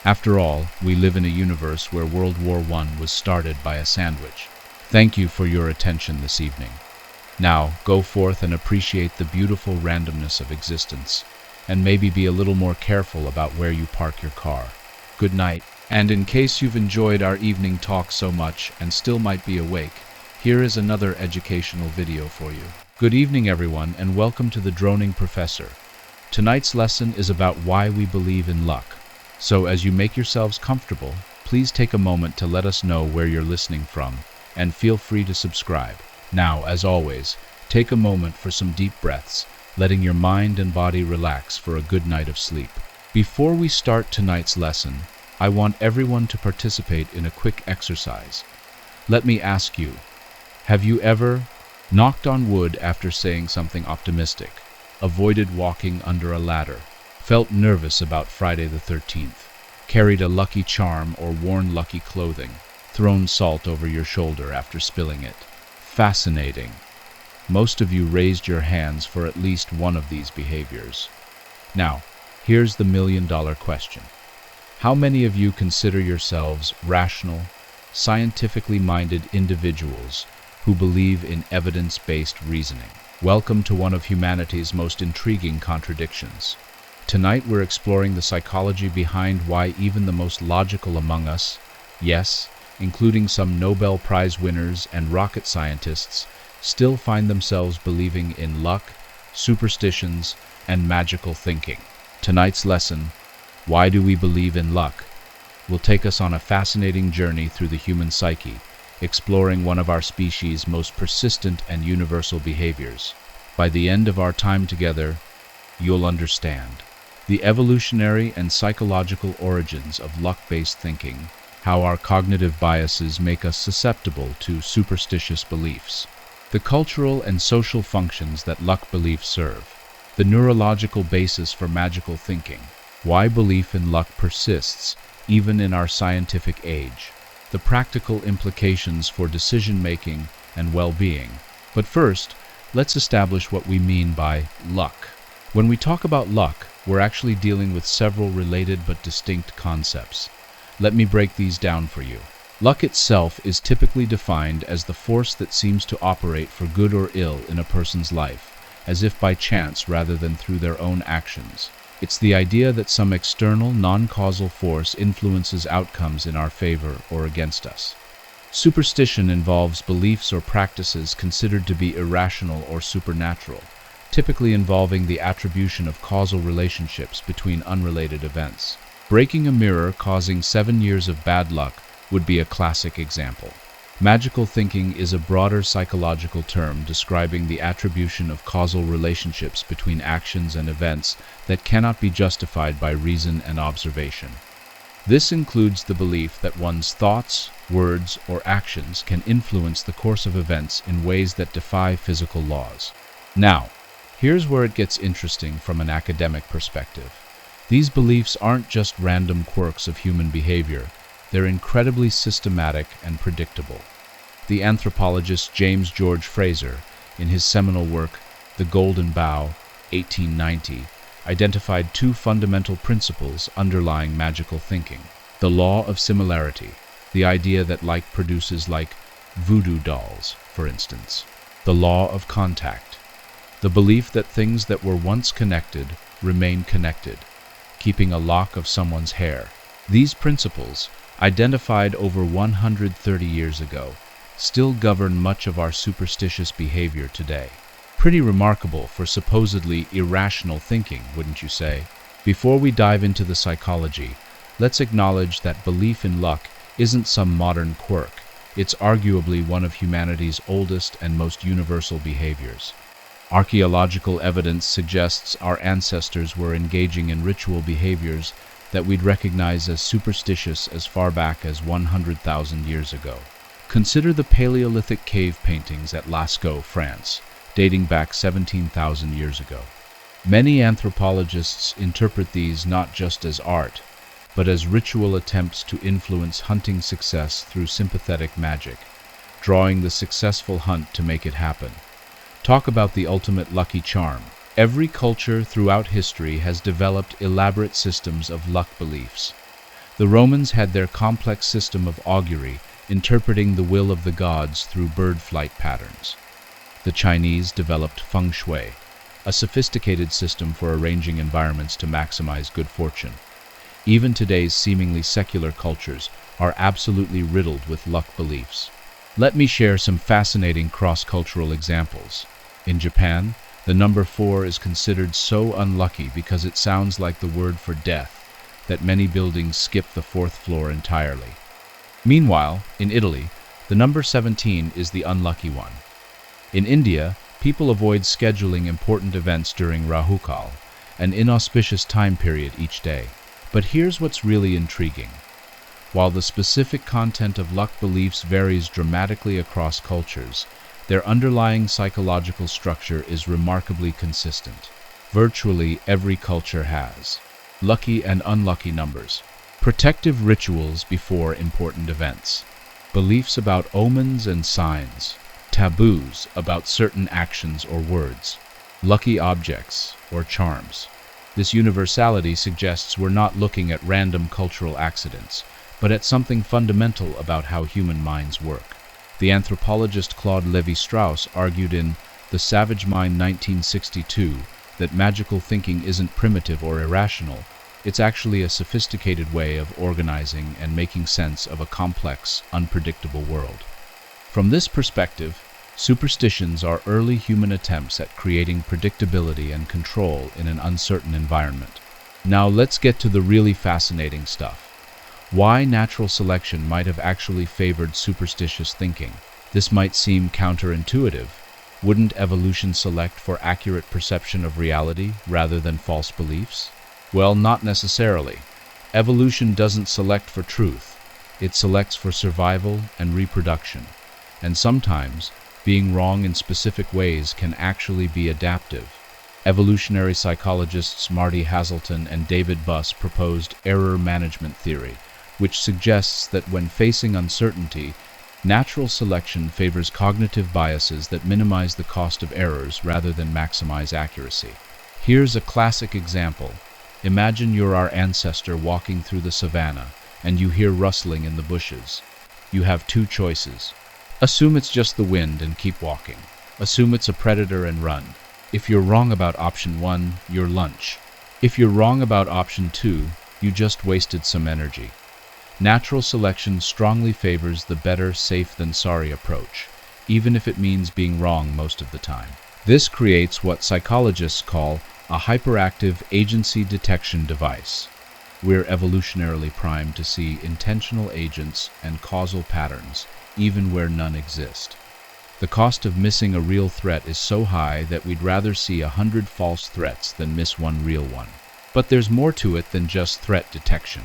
After all, we live in a universe where World War I was started by a sandwich. Thank you for your attention this evening. Now, go forth and appreciate the beautiful randomness of existence, and maybe be a little more careful about where you park your car. Good night. And in case you've enjoyed our evening talk so much and still might be awake, here is another educational video for you. Good evening, everyone, and welcome to the Droning Professor. Tonight's lesson is about why we believe in luck. So as you make yourselves comfortable, please take a moment to let us know where you're listening from, and feel free to subscribe. Now, as always, take a moment for some deep breaths, letting your mind and body relax for a good night of sleep. Before we start tonight's lesson, I want everyone to participate in a quick exercise. Let me ask you, have you ever knocked on wood after saying something optimistic, avoided walking under a ladder, felt nervous about Friday the 13th, carried a lucky charm or worn lucky clothing, thrown salt over your shoulder after spilling it? Fascinating. Most of you raised your hands for at least one of these behaviors. Now, here's the million-dollar question. How many of you consider yourselves rational, scientifically minded individuals who believe in evidence-based reasoning? Welcome to one of humanity's most intriguing contradictions. Tonight we're exploring the psychology behind why even the most logical among us, yes, including some Nobel Prize winners and rocket scientists, still find themselves believing in luck, superstitions, and magical thinking. Tonight's lesson, Why Do We Believe in Luck?, will take us on a fascinating journey through the human psyche, exploring one of our species' most persistent and universal behaviors. By the end of our time together, you'll understand the evolutionary and psychological origins of luck-based thinking, how our cognitive biases make us susceptible to superstitious beliefs, the cultural and social functions that luck beliefs serve, the neurological basis for magical thinking, why belief in luck persists even in our scientific age, the practical implications for decision-making and well-being. But first, let's establish what we mean by luck. When we talk about luck, we're actually dealing with several related but distinct concepts. Let me break these down for you. Luck itself is typically defined as the force that seems to operate for good or ill in a person's life, as if by chance rather than through their own actions. It's the idea that some external, non-causal force influences outcomes in our favor or against us. Superstition involves beliefs or practices considered to be irrational or supernatural, typically involving the attribution of causal relationships between unrelated events. Breaking a mirror causing 7 years of bad luck would be a classic example. Magical thinking is a broader psychological term describing the attribution of causal relationships between actions and events that cannot be justified by reason and observation. This includes the belief that one's thoughts, words, or actions can influence the course of events in ways that defy physical laws. Now, here's where it gets interesting from an academic perspective. These beliefs aren't just random quirks of human behavior. They're incredibly systematic and predictable. The anthropologist James George Frazer, in his seminal work, The Golden Bough, 1890, identified 2 fundamental principles underlying magical thinking. The law of similarity, the idea that like produces like, voodoo dolls, for instance. The law of contact, the belief that things that were once connected remain connected, keeping a lock of someone's hair. These principles, identified over 130 years ago, still govern much of our superstitious behavior today. Pretty remarkable for supposedly irrational thinking, wouldn't you say? Before we dive into the psychology, let's acknowledge that belief in luck isn't some modern quirk. It's arguably one of humanity's oldest and most universal behaviors. Archaeological evidence suggests our ancestors were engaging in ritual behaviors that we'd recognize as superstitious as far back as 100,000 years ago. Consider the Paleolithic cave paintings at Lascaux, France, dating back 17,000 years ago. Many anthropologists interpret these not just as art, but as ritual attempts to influence hunting success through sympathetic magic, drawing the successful hunt to make it happen. Talk about the ultimate lucky charm. Every culture throughout history has developed elaborate systems of luck beliefs. The Romans had their complex system of augury, interpreting the will of the gods through bird flight patterns. The Chinese developed feng shui, a sophisticated system for arranging environments to maximize good fortune. Even today's seemingly secular cultures are absolutely riddled with luck beliefs. Let me share some fascinating cross-cultural examples. In Japan, the number 4 is considered so unlucky because it sounds like the word for death that many buildings skip the 4th floor entirely. Meanwhile, in Italy, the number 17 is the unlucky one. In India, people avoid scheduling important events during Rahukal, an inauspicious time period each day. But here's what's really intriguing. While the specific content of luck beliefs varies dramatically across cultures, their underlying psychological structure is remarkably consistent. Virtually every culture has lucky and unlucky numbers, protective rituals before important events, beliefs about omens and signs, taboos about certain actions or words, lucky objects or charms. This universality suggests we're not looking at random cultural accidents, but at something fundamental about how human minds work. The anthropologist Claude Lévi-Strauss argued in The Savage Mind 1962 that magical thinking isn't primitive or irrational. It's actually a sophisticated way of organizing and making sense of a complex, unpredictable world. From this perspective, superstitions are early human attempts at creating predictability and control in an uncertain environment. Now let's get to the really fascinating stuff. Why natural selection might have actually favored superstitious thinking. This might seem counterintuitive. Wouldn't evolution select for accurate perception of reality rather than false beliefs? Well, not necessarily. Evolution doesn't select for truth. It selects for survival and reproduction. And sometimes, being wrong in specific ways can actually be adaptive. Evolutionary psychologists Marty Haselton and David Buss proposed error management theory, which suggests that when facing uncertainty, natural selection favors cognitive biases that minimize the cost of errors rather than maximize accuracy. Here's a classic example. Imagine you're our ancestor walking through the savannah, and you hear rustling in the bushes. You have two choices. Assume it's just the wind and keep walking. Assume it's a predator and run. If you're wrong about option 1, you're lunch. If you're wrong about option 2, you just wasted some energy. Natural selection strongly favors the better safe than sorry approach, even if it means being wrong most of the time. This creates what psychologists call a hyperactive agency detection device. We're evolutionarily primed to see intentional agents and causal patterns, even where none exist. The cost of missing a real threat is so high that we'd rather see 100 false threats than miss one real one. But there's more to it than just threat detection.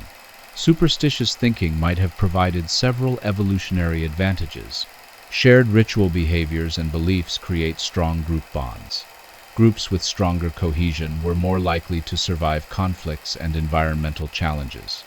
Superstitious thinking might have provided several evolutionary advantages. Shared ritual behaviors and beliefs create strong group bonds. Groups with stronger cohesion were more likely to survive conflicts and environmental challenges.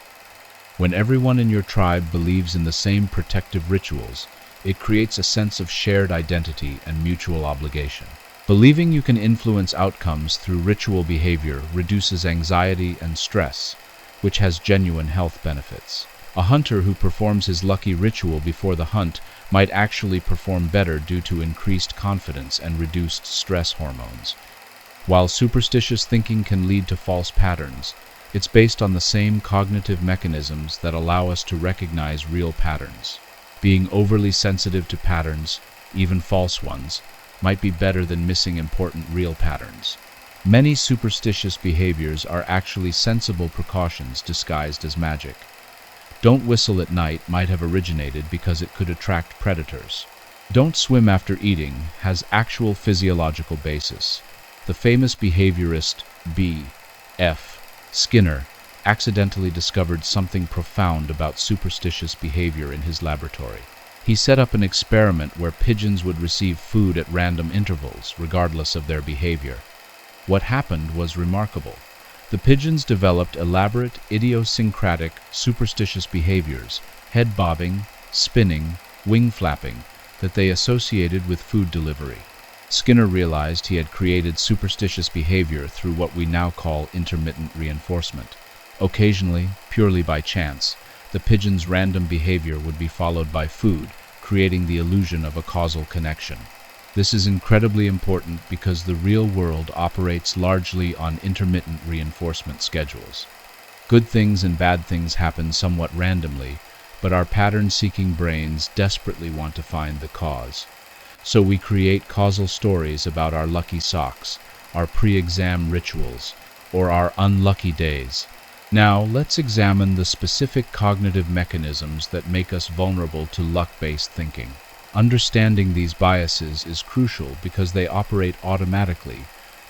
When everyone in your tribe believes in the same protective rituals, it creates a sense of shared identity and mutual obligation. Believing you can influence outcomes through ritual behavior reduces anxiety and stress, which has genuine health benefits. A hunter who performs his lucky ritual before the hunt might actually perform better due to increased confidence and reduced stress hormones. While superstitious thinking can lead to false patterns, it's based on the same cognitive mechanisms that allow us to recognize real patterns. Being overly sensitive to patterns, even false ones, might be better than missing important real patterns. Many superstitious behaviors are actually sensible precautions disguised as magic. Don't whistle at night might have originated because it could attract predators. Don't swim after eating has actual physiological basis. The famous behaviorist B.F. Skinner accidentally discovered something profound about superstitious behavior in his laboratory. He set up an experiment where pigeons would receive food at random intervals, regardless of their behavior. What happened was remarkable. The pigeons developed elaborate, idiosyncratic, superstitious behaviors, head bobbing, spinning, wing flapping, that they associated with food delivery. Skinner realized he had created superstitious behavior through what we now call intermittent reinforcement. Occasionally, purely by chance, the pigeons' random behavior would be followed by food, creating the illusion of a causal connection. This is incredibly important because the real world operates largely on intermittent reinforcement schedules. Good things and bad things happen somewhat randomly, but our pattern-seeking brains desperately want to find the cause. So we create causal stories about our lucky socks, our pre-exam rituals, or our unlucky days. Now, let's examine the specific cognitive mechanisms that make us vulnerable to luck-based thinking. Understanding these biases is crucial because they operate automatically,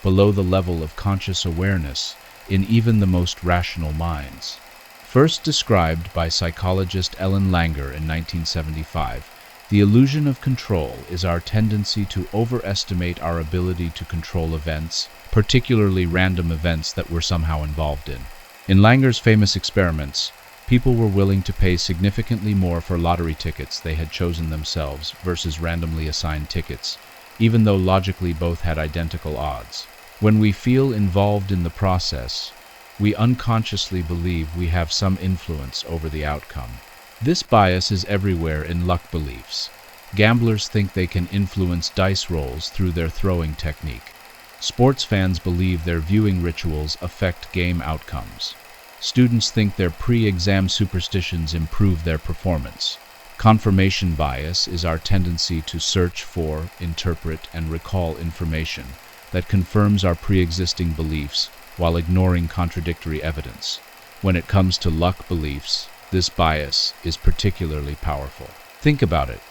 below the level of conscious awareness, in even the most rational minds. First described by psychologist Ellen Langer in 1975, the illusion of control is our tendency to overestimate our ability to control events, particularly random events that we're somehow involved in. In Langer's famous experiments, people were willing to pay significantly more for lottery tickets they had chosen themselves versus randomly assigned tickets, even though logically both had identical odds. When we feel involved in the process, we unconsciously believe we have some influence over the outcome. This bias is everywhere in luck beliefs. Gamblers think they can influence dice rolls through their throwing technique. Sports fans believe their viewing rituals affect game outcomes. Students think their pre-exam superstitions improve their performance. Confirmation bias is our tendency to search for, interpret, and recall information that confirms our pre-existing beliefs while ignoring contradictory evidence. When it comes to luck beliefs, this bias is particularly powerful. Think about it.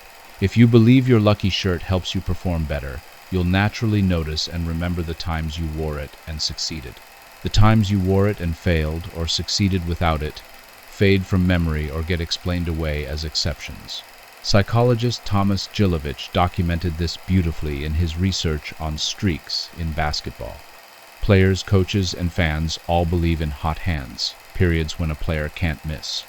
If you believe your lucky shirt helps you perform better, you'll naturally notice and remember the times you wore it and succeeded. The times you wore it and failed, or succeeded without it, fade from memory or get explained away as exceptions. Psychologist Thomas Gilovich documented this beautifully in his research on streaks in basketball. Players, coaches, and fans all believe in hot hands, periods when a player can't miss.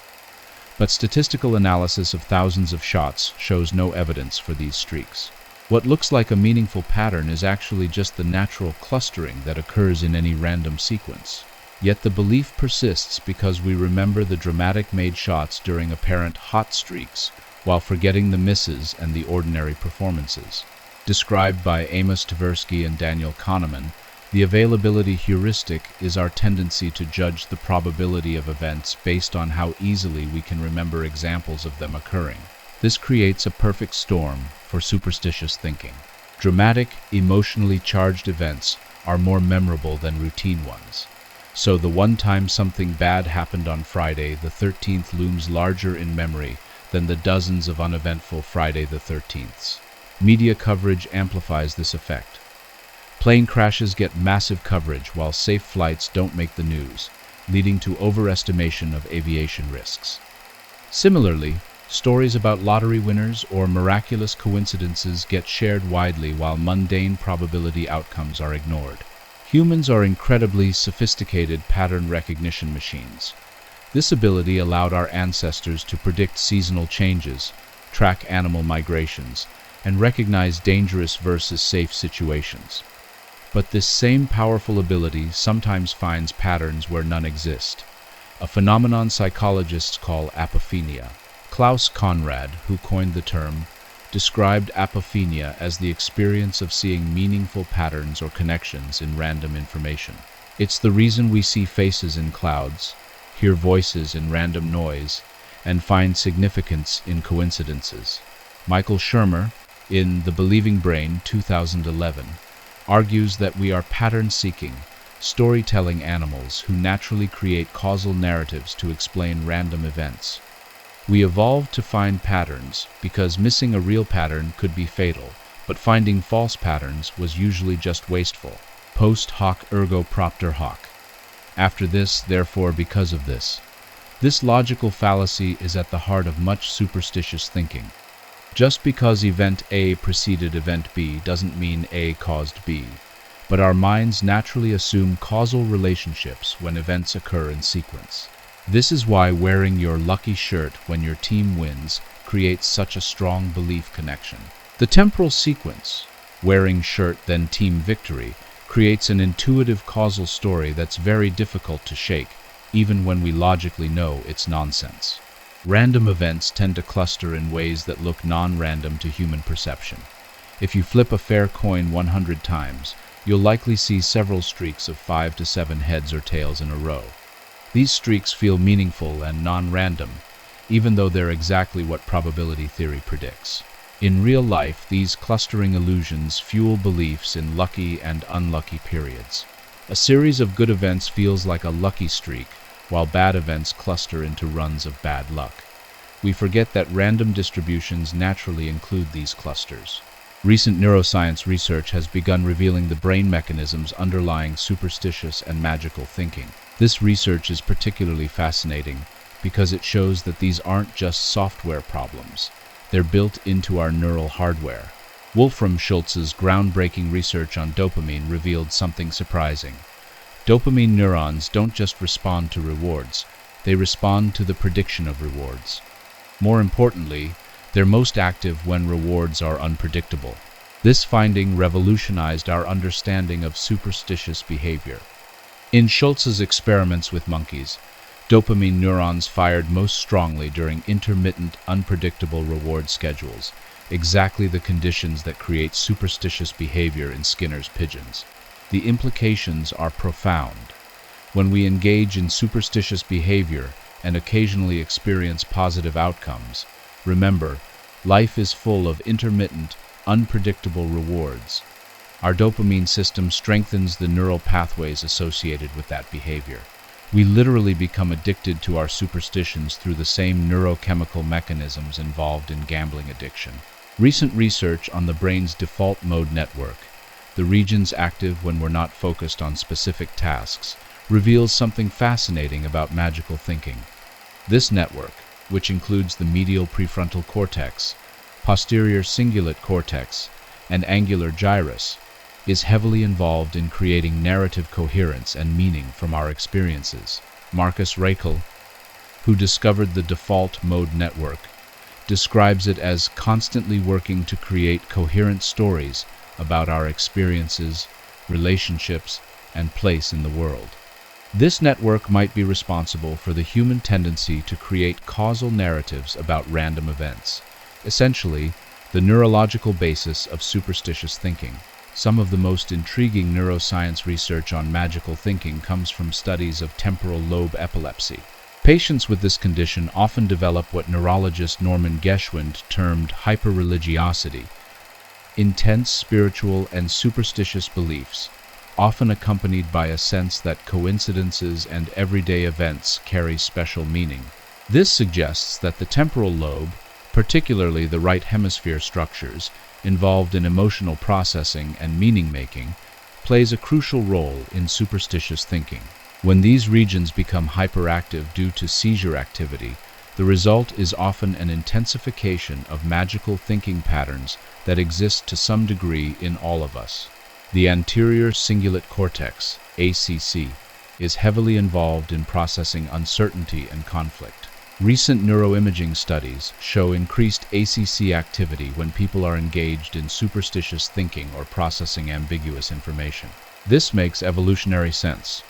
But statistical analysis of thousands of shots shows no evidence for these streaks. What looks like a meaningful pattern is actually just the natural clustering that occurs in any random sequence. Yet the belief persists because we remember the dramatic made shots during apparent hot streaks, while forgetting the misses and the ordinary performances. Described by Amos Tversky and Daniel Kahneman, the availability heuristic is our tendency to judge the probability of events based on how easily we can remember examples of them occurring. This creates a perfect storm for superstitious thinking. Dramatic, emotionally charged events are more memorable than routine ones. So the one time something bad happened on Friday the 13th looms larger in memory than the dozens of uneventful Friday the 13ths. Media coverage amplifies this effect. Plane crashes get massive coverage while safe flights don't make the news, leading to overestimation of aviation risks. Similarly, stories about lottery winners or miraculous coincidences get shared widely while mundane probability outcomes are ignored. Humans are incredibly sophisticated pattern recognition machines. This ability allowed our ancestors to predict seasonal changes, track animal migrations, and recognize dangerous versus safe situations. But this same powerful ability sometimes finds patterns where none exist, a phenomenon psychologists call apophenia. Klaus Conrad, who coined the term, described apophenia as the experience of seeing meaningful patterns or connections in random information. It's the reason we see faces in clouds, hear voices in random noise, and find significance in coincidences. Michael Shermer, in The Believing Brain, 2011, argues that we are pattern-seeking, storytelling animals who naturally create causal narratives to explain random events. We evolved to find patterns because missing a real pattern could be fatal, but finding false patterns was usually just wasteful. Post hoc ergo propter hoc. After this, therefore, because of this. This logical fallacy is at the heart of much superstitious thinking. Just because event A preceded event B doesn't mean A caused B, but our minds naturally assume causal relationships when events occur in sequence. This is why wearing your lucky shirt when your team wins creates such a strong belief connection. The temporal sequence, wearing shirt then team victory, creates an intuitive causal story that's very difficult to shake, even when we logically know it's nonsense. Random events tend to cluster in ways that look non-random to human perception. If you flip a fair coin 100 times, you'll likely see several streaks of 5 to 7 heads or tails in a row. These streaks feel meaningful and non-random, even though they're exactly what probability theory predicts. In real life, these clustering illusions fuel beliefs in lucky and unlucky periods. A series of good events feels like a lucky streak, while bad events cluster into runs of bad luck. We forget that random distributions naturally include these clusters. Recent neuroscience research has begun revealing the brain mechanisms underlying superstitious and magical thinking. This research is particularly fascinating because it shows that these aren't just software problems. They're built into our neural hardware. Wolfram Schultz's groundbreaking research on dopamine revealed something surprising. Dopamine neurons don't just respond to rewards, they respond to the prediction of rewards. More importantly, they're most active when rewards are unpredictable. This finding revolutionized our understanding of superstitious behavior. In Schultz's experiments with monkeys, dopamine neurons fired most strongly during intermittent, unpredictable reward schedules, exactly the conditions that create superstitious behavior in Skinner's pigeons. The implications are profound. When we engage in superstitious behavior and occasionally experience positive outcomes, remember, life is full of intermittent, unpredictable rewards. Our dopamine system strengthens the neural pathways associated with that behavior. We literally become addicted to our superstitions through the same neurochemical mechanisms involved in gambling addiction. Recent research on the brain's default mode network, the regions active when we're not focused on specific tasks, reveals something fascinating about magical thinking. This network, which includes the medial prefrontal cortex, posterior cingulate cortex, and angular gyrus, is heavily involved in creating narrative coherence and meaning from our experiences. Marcus Raichle, who discovered the default mode network, describes it as constantly working to create coherent stories about our experiences, relationships, and place in the world. This network might be responsible for the human tendency to create causal narratives about random events, Essentially, the neurological basis of superstitious thinking. Some of the most intriguing neuroscience research on magical thinking comes from studies of temporal lobe epilepsy. Patients with this condition often develop what neurologist Norman Geschwind termed hyperreligiosity, intense spiritual and superstitious beliefs, often accompanied by a sense that coincidences and everyday events carry special meaning. This suggests that the temporal lobe, particularly the right hemisphere structures, involved in emotional processing and meaning-making, plays a crucial role in superstitious thinking. When these regions become hyperactive due to seizure activity, the result is often an intensification of magical thinking patterns that exist to some degree in all of us. The anterior cingulate cortex, ACC, is heavily involved in processing uncertainty and conflict. Recent neuroimaging studies show increased ACC activity when people are engaged in superstitious thinking or processing ambiguous information. This makes evolutionary sense.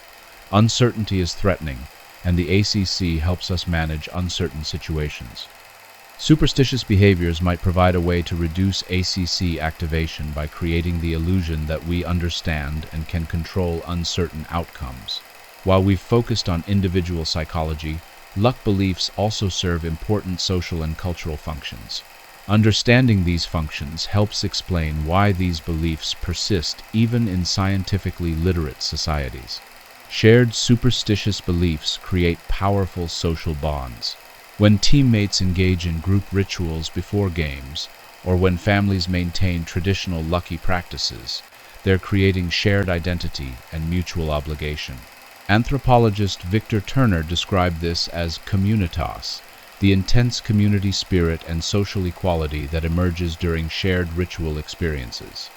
Uncertainty is threatening, and the ACC helps us manage uncertain situations. Superstitious behaviors might provide a way to reduce ACC activation by creating the illusion that we understand and can control uncertain outcomes. While we've focused on individual psychology, luck beliefs also serve important social and cultural functions. Understanding these functions helps explain why these beliefs persist even in scientifically literate societies. Shared superstitious beliefs create powerful social bonds. When teammates engage in group rituals before games, or when families maintain traditional lucky practices, they're creating shared identity and mutual obligation. Anthropologist Victor Turner described this as communitas, the intense community spirit and social equality that emerges during shared ritual experiences.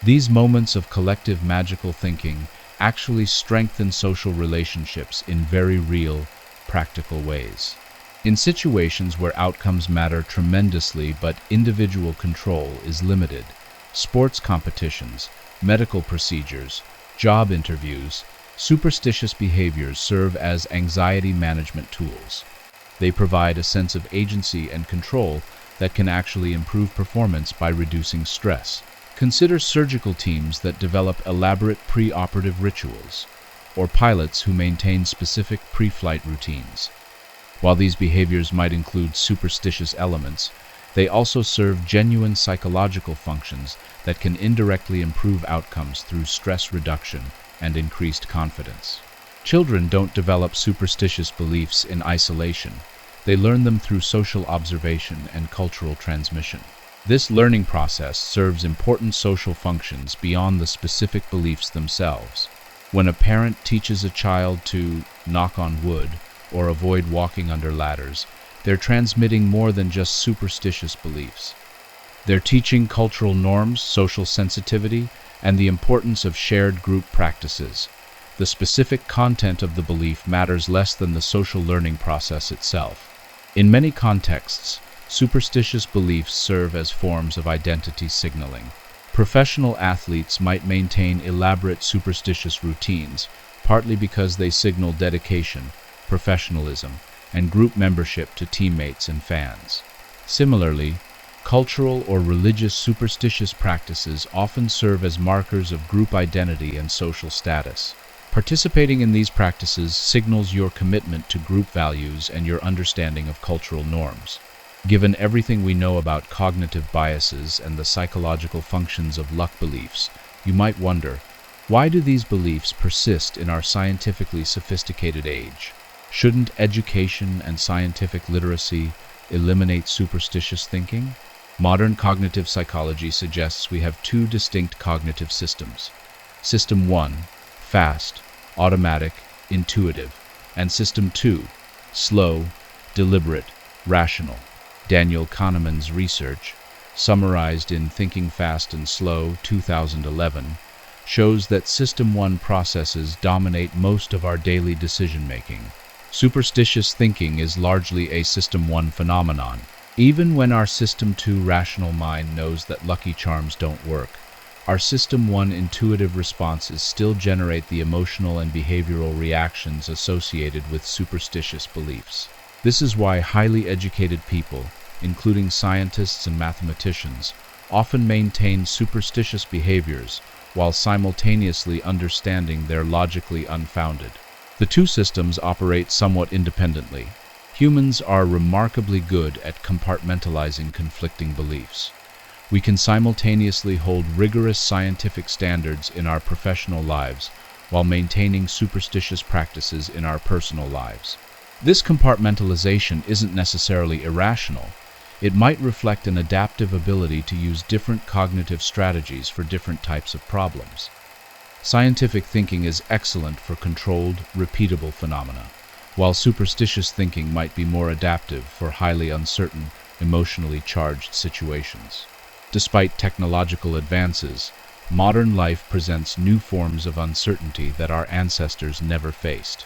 These moments of collective magical thinking actually strengthen social relationships in very real, practical ways. In situations where outcomes matter tremendously but individual control is limited, sports competitions, medical procedures, job interviews, superstitious behaviors serve as anxiety management tools. They provide a sense of agency and control that can actually improve performance by reducing stress. Consider surgical teams that develop elaborate pre-operative rituals, or pilots who maintain specific pre-flight routines. While these behaviors might include superstitious elements, they also serve genuine psychological functions that can indirectly improve outcomes through stress reduction and increased confidence. Children don't develop superstitious beliefs in isolation. They learn them through social observation and cultural transmission. This learning process serves important social functions beyond the specific beliefs themselves. When a parent teaches a child to knock on wood or avoid walking under ladders, they're transmitting more than just superstitious beliefs. They're teaching cultural norms, social sensitivity, and the importance of shared group practices. The specific content of the belief matters less than the social learning process itself. In many contexts, superstitious beliefs serve as forms of identity signaling. Professional athletes might maintain elaborate superstitious routines, partly because they signal dedication, professionalism, and group membership to teammates and fans. Similarly, cultural or religious superstitious practices often serve as markers of group identity and social status. Participating in these practices signals your commitment to group values and your understanding of cultural norms. Given everything we know about cognitive biases and the psychological functions of luck beliefs, you might wonder, why do these beliefs persist in our scientifically sophisticated age? Shouldn't education and scientific literacy eliminate superstitious thinking? Modern cognitive psychology suggests we have two distinct cognitive systems. System 1, fast, automatic, intuitive, and System 2, slow, deliberate, rational. Daniel Kahneman's research, summarized in Thinking Fast and Slow, 2011, shows that System 1 processes dominate most of our daily decision-making. Superstitious thinking is largely a System 1 phenomenon. Even when our System 2 rational mind knows that lucky charms don't work, our System 1 intuitive responses still generate the emotional and behavioral reactions associated with superstitious beliefs. This is why highly educated people, including scientists and mathematicians, often maintain superstitious behaviors while simultaneously understanding they're logically unfounded. The two systems operate somewhat independently. Humans are remarkably good at compartmentalizing conflicting beliefs. We can simultaneously hold rigorous scientific standards in our professional lives while maintaining superstitious practices in our personal lives. This compartmentalization isn't necessarily irrational. It might reflect an adaptive ability to use different cognitive strategies for different types of problems. Scientific thinking is excellent for controlled, repeatable phenomena, while superstitious thinking might be more adaptive for highly uncertain, emotionally charged situations. Despite technological advances, modern life presents new forms of uncertainty that our ancestors never faced.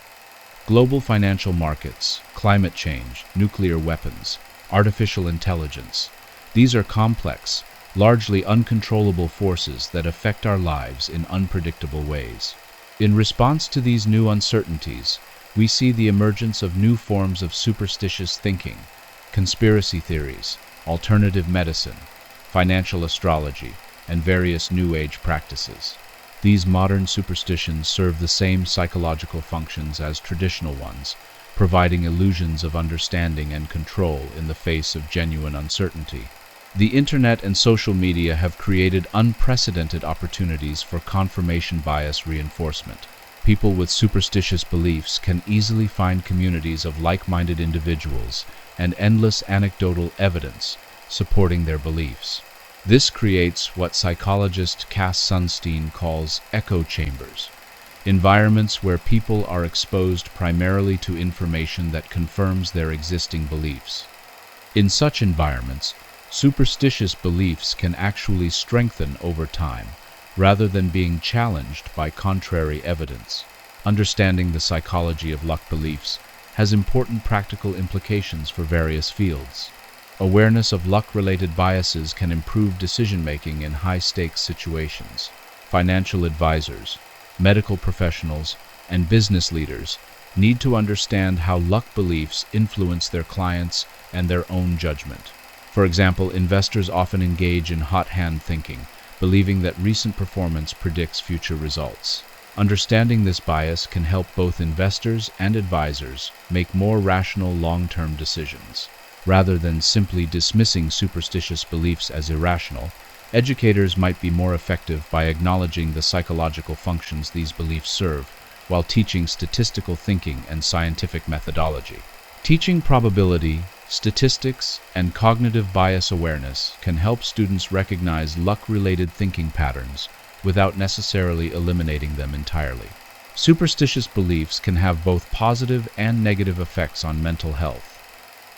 Global financial markets, climate change, nuclear weapons, artificial intelligence. These are complex, largely uncontrollable forces that affect our lives in unpredictable ways. In response to these new uncertainties, we see the emergence of new forms of superstitious thinking, conspiracy theories, alternative medicine, financial astrology, and various New Age practices. These modern superstitions serve the same psychological functions as traditional ones, providing illusions of understanding and control in the face of genuine uncertainty. The internet and social media have created unprecedented opportunities for confirmation bias reinforcement. People with superstitious beliefs can easily find communities of like-minded individuals and endless anecdotal evidence supporting their beliefs. This creates what psychologist Cass Sunstein calls echo chambers, environments where people are exposed primarily to information that confirms their existing beliefs. In such environments, superstitious beliefs can actually strengthen over time, rather than being challenged by contrary evidence. Understanding the psychology of luck beliefs has important practical implications for various fields. Awareness of luck-related biases can improve decision-making in high-stakes situations. Financial advisors, medical professionals, and business leaders need to understand how luck beliefs influence their clients and their own judgment. For example, investors often engage in hot hand thinking, believing that recent performance predicts future results. Understanding this bias can help both investors and advisors make more rational long-term decisions. Rather than simply dismissing superstitious beliefs as irrational, educators might be more effective by acknowledging the psychological functions these beliefs serve, while teaching statistical thinking and scientific methodology. Teaching probability, statistics, and cognitive bias awareness can help students recognize luck-related thinking patterns without necessarily eliminating them entirely. Superstitious beliefs can have both positive and negative effects on mental health.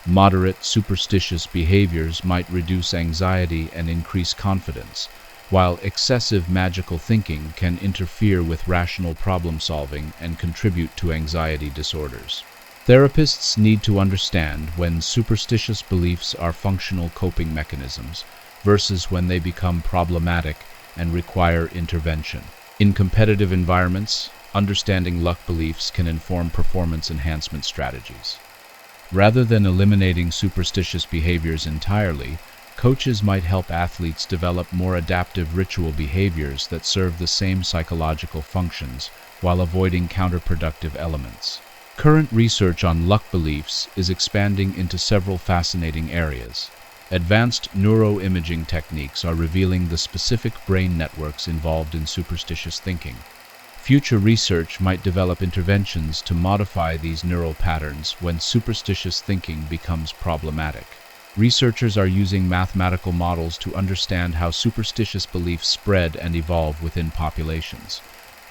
Moderate superstitious behaviors might reduce anxiety and increase confidence, while excessive magical thinking can interfere with rational problem-solving and contribute to anxiety disorders. Therapists need to understand when superstitious beliefs are functional coping mechanisms versus when they become problematic and require intervention. In competitive environments, understanding luck beliefs can inform performance enhancement strategies. Rather than eliminating superstitious behaviors entirely, coaches might help athletes develop more adaptive ritual behaviors that serve the same psychological functions while avoiding counterproductive elements. Current research on luck beliefs is expanding into several fascinating areas. Advanced neuroimaging techniques are revealing the specific brain networks involved in superstitious thinking. Future research might develop interventions to modify these neural patterns when superstitious thinking becomes problematic. Researchers are using mathematical models to understand how superstitious beliefs spread and evolve within populations.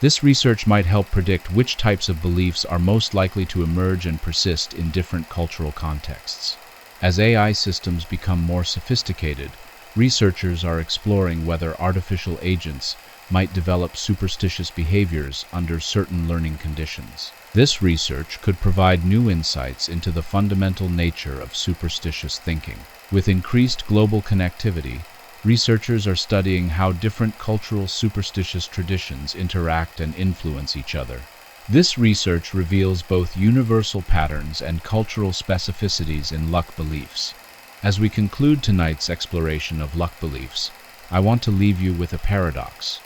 This research might help predict which types of beliefs are most likely to emerge and persist in different cultural contexts. As AI systems become more sophisticated, researchers are exploring whether artificial agents might develop superstitious behaviors under certain learning conditions. This research could provide new insights into the fundamental nature of superstitious thinking. With increased global connectivity, researchers are studying how different cultural superstitious traditions interact and influence each other. This research reveals both universal patterns and cultural specificities in luck beliefs. As we conclude tonight's exploration of luck beliefs, I want to leave you with a paradox.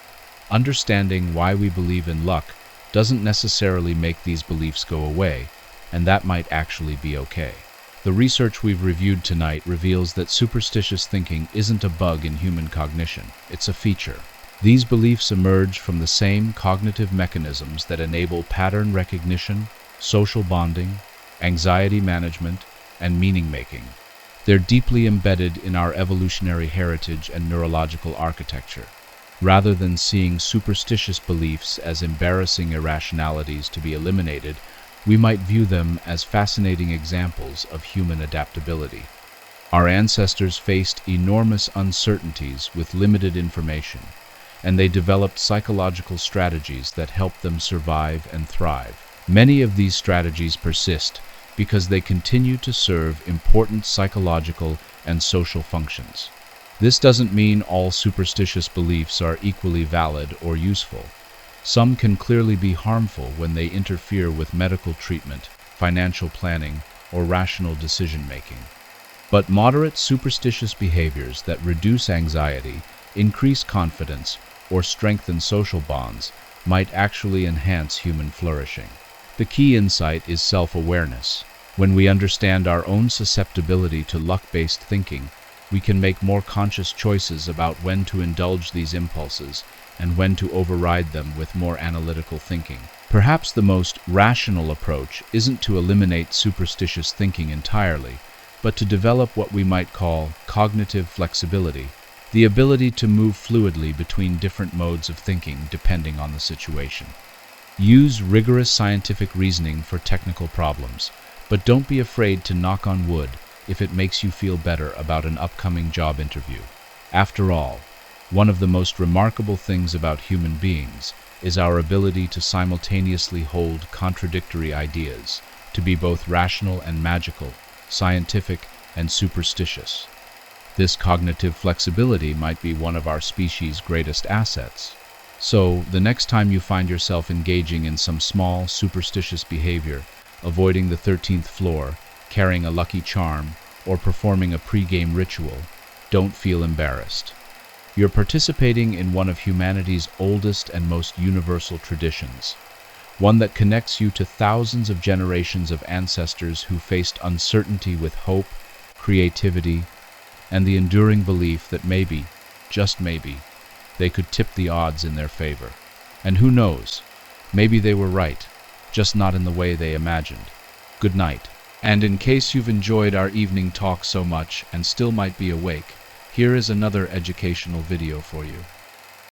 Understanding why we believe in luck doesn't necessarily make these beliefs go away, and that might actually be okay. The research we've reviewed tonight reveals that superstitious thinking isn't a bug in human cognition, it's a feature. These beliefs emerge from the same cognitive mechanisms that enable pattern recognition, social bonding, anxiety management, and meaning-making. They're deeply embedded in our evolutionary heritage and neurological architecture. Rather than seeing superstitious beliefs as embarrassing irrationalities to be eliminated, we might view them as fascinating examples of human adaptability. Our ancestors faced enormous uncertainties with limited information, and they developed psychological strategies that helped them survive and thrive. Many of these strategies persist because they continue to serve important psychological and social functions. This doesn't mean all superstitious beliefs are equally valid or useful. Some can clearly be harmful when they interfere with medical treatment, financial planning, or rational decision-making. But moderate superstitious behaviors that reduce anxiety, increase confidence, or strengthen social bonds might actually enhance human flourishing. The key insight is self-awareness. When we understand our own susceptibility to luck-based thinking, we can make more conscious choices about when to indulge these impulses and when to override them with more analytical thinking. Perhaps the most rational approach isn't to eliminate superstitious thinking entirely, but to develop what we might call cognitive flexibility, the ability to move fluidly between different modes of thinking depending on the situation. Use rigorous scientific reasoning for technical problems, but don't be afraid to knock on wood if it makes you feel better about an upcoming job interview. After all, one of the most remarkable things about human beings is our ability to simultaneously hold contradictory ideas, to be both rational and magical, scientific and superstitious. This cognitive flexibility might be one of our species' greatest assets. So, the next time you find yourself engaging in some small, superstitious behavior, avoiding the 13th floor, carrying a lucky charm, or performing a pre-game ritual, don't feel embarrassed. You're participating in one of humanity's oldest and most universal traditions, one that connects you to thousands of generations of ancestors who faced uncertainty with hope, creativity, and the enduring belief that maybe, just maybe, they could tip the odds in their favor. And who knows, maybe they were right, just not in the way they imagined. Good night. And in case you've enjoyed our evening talk so much and still might be awake, here is another educational video for you.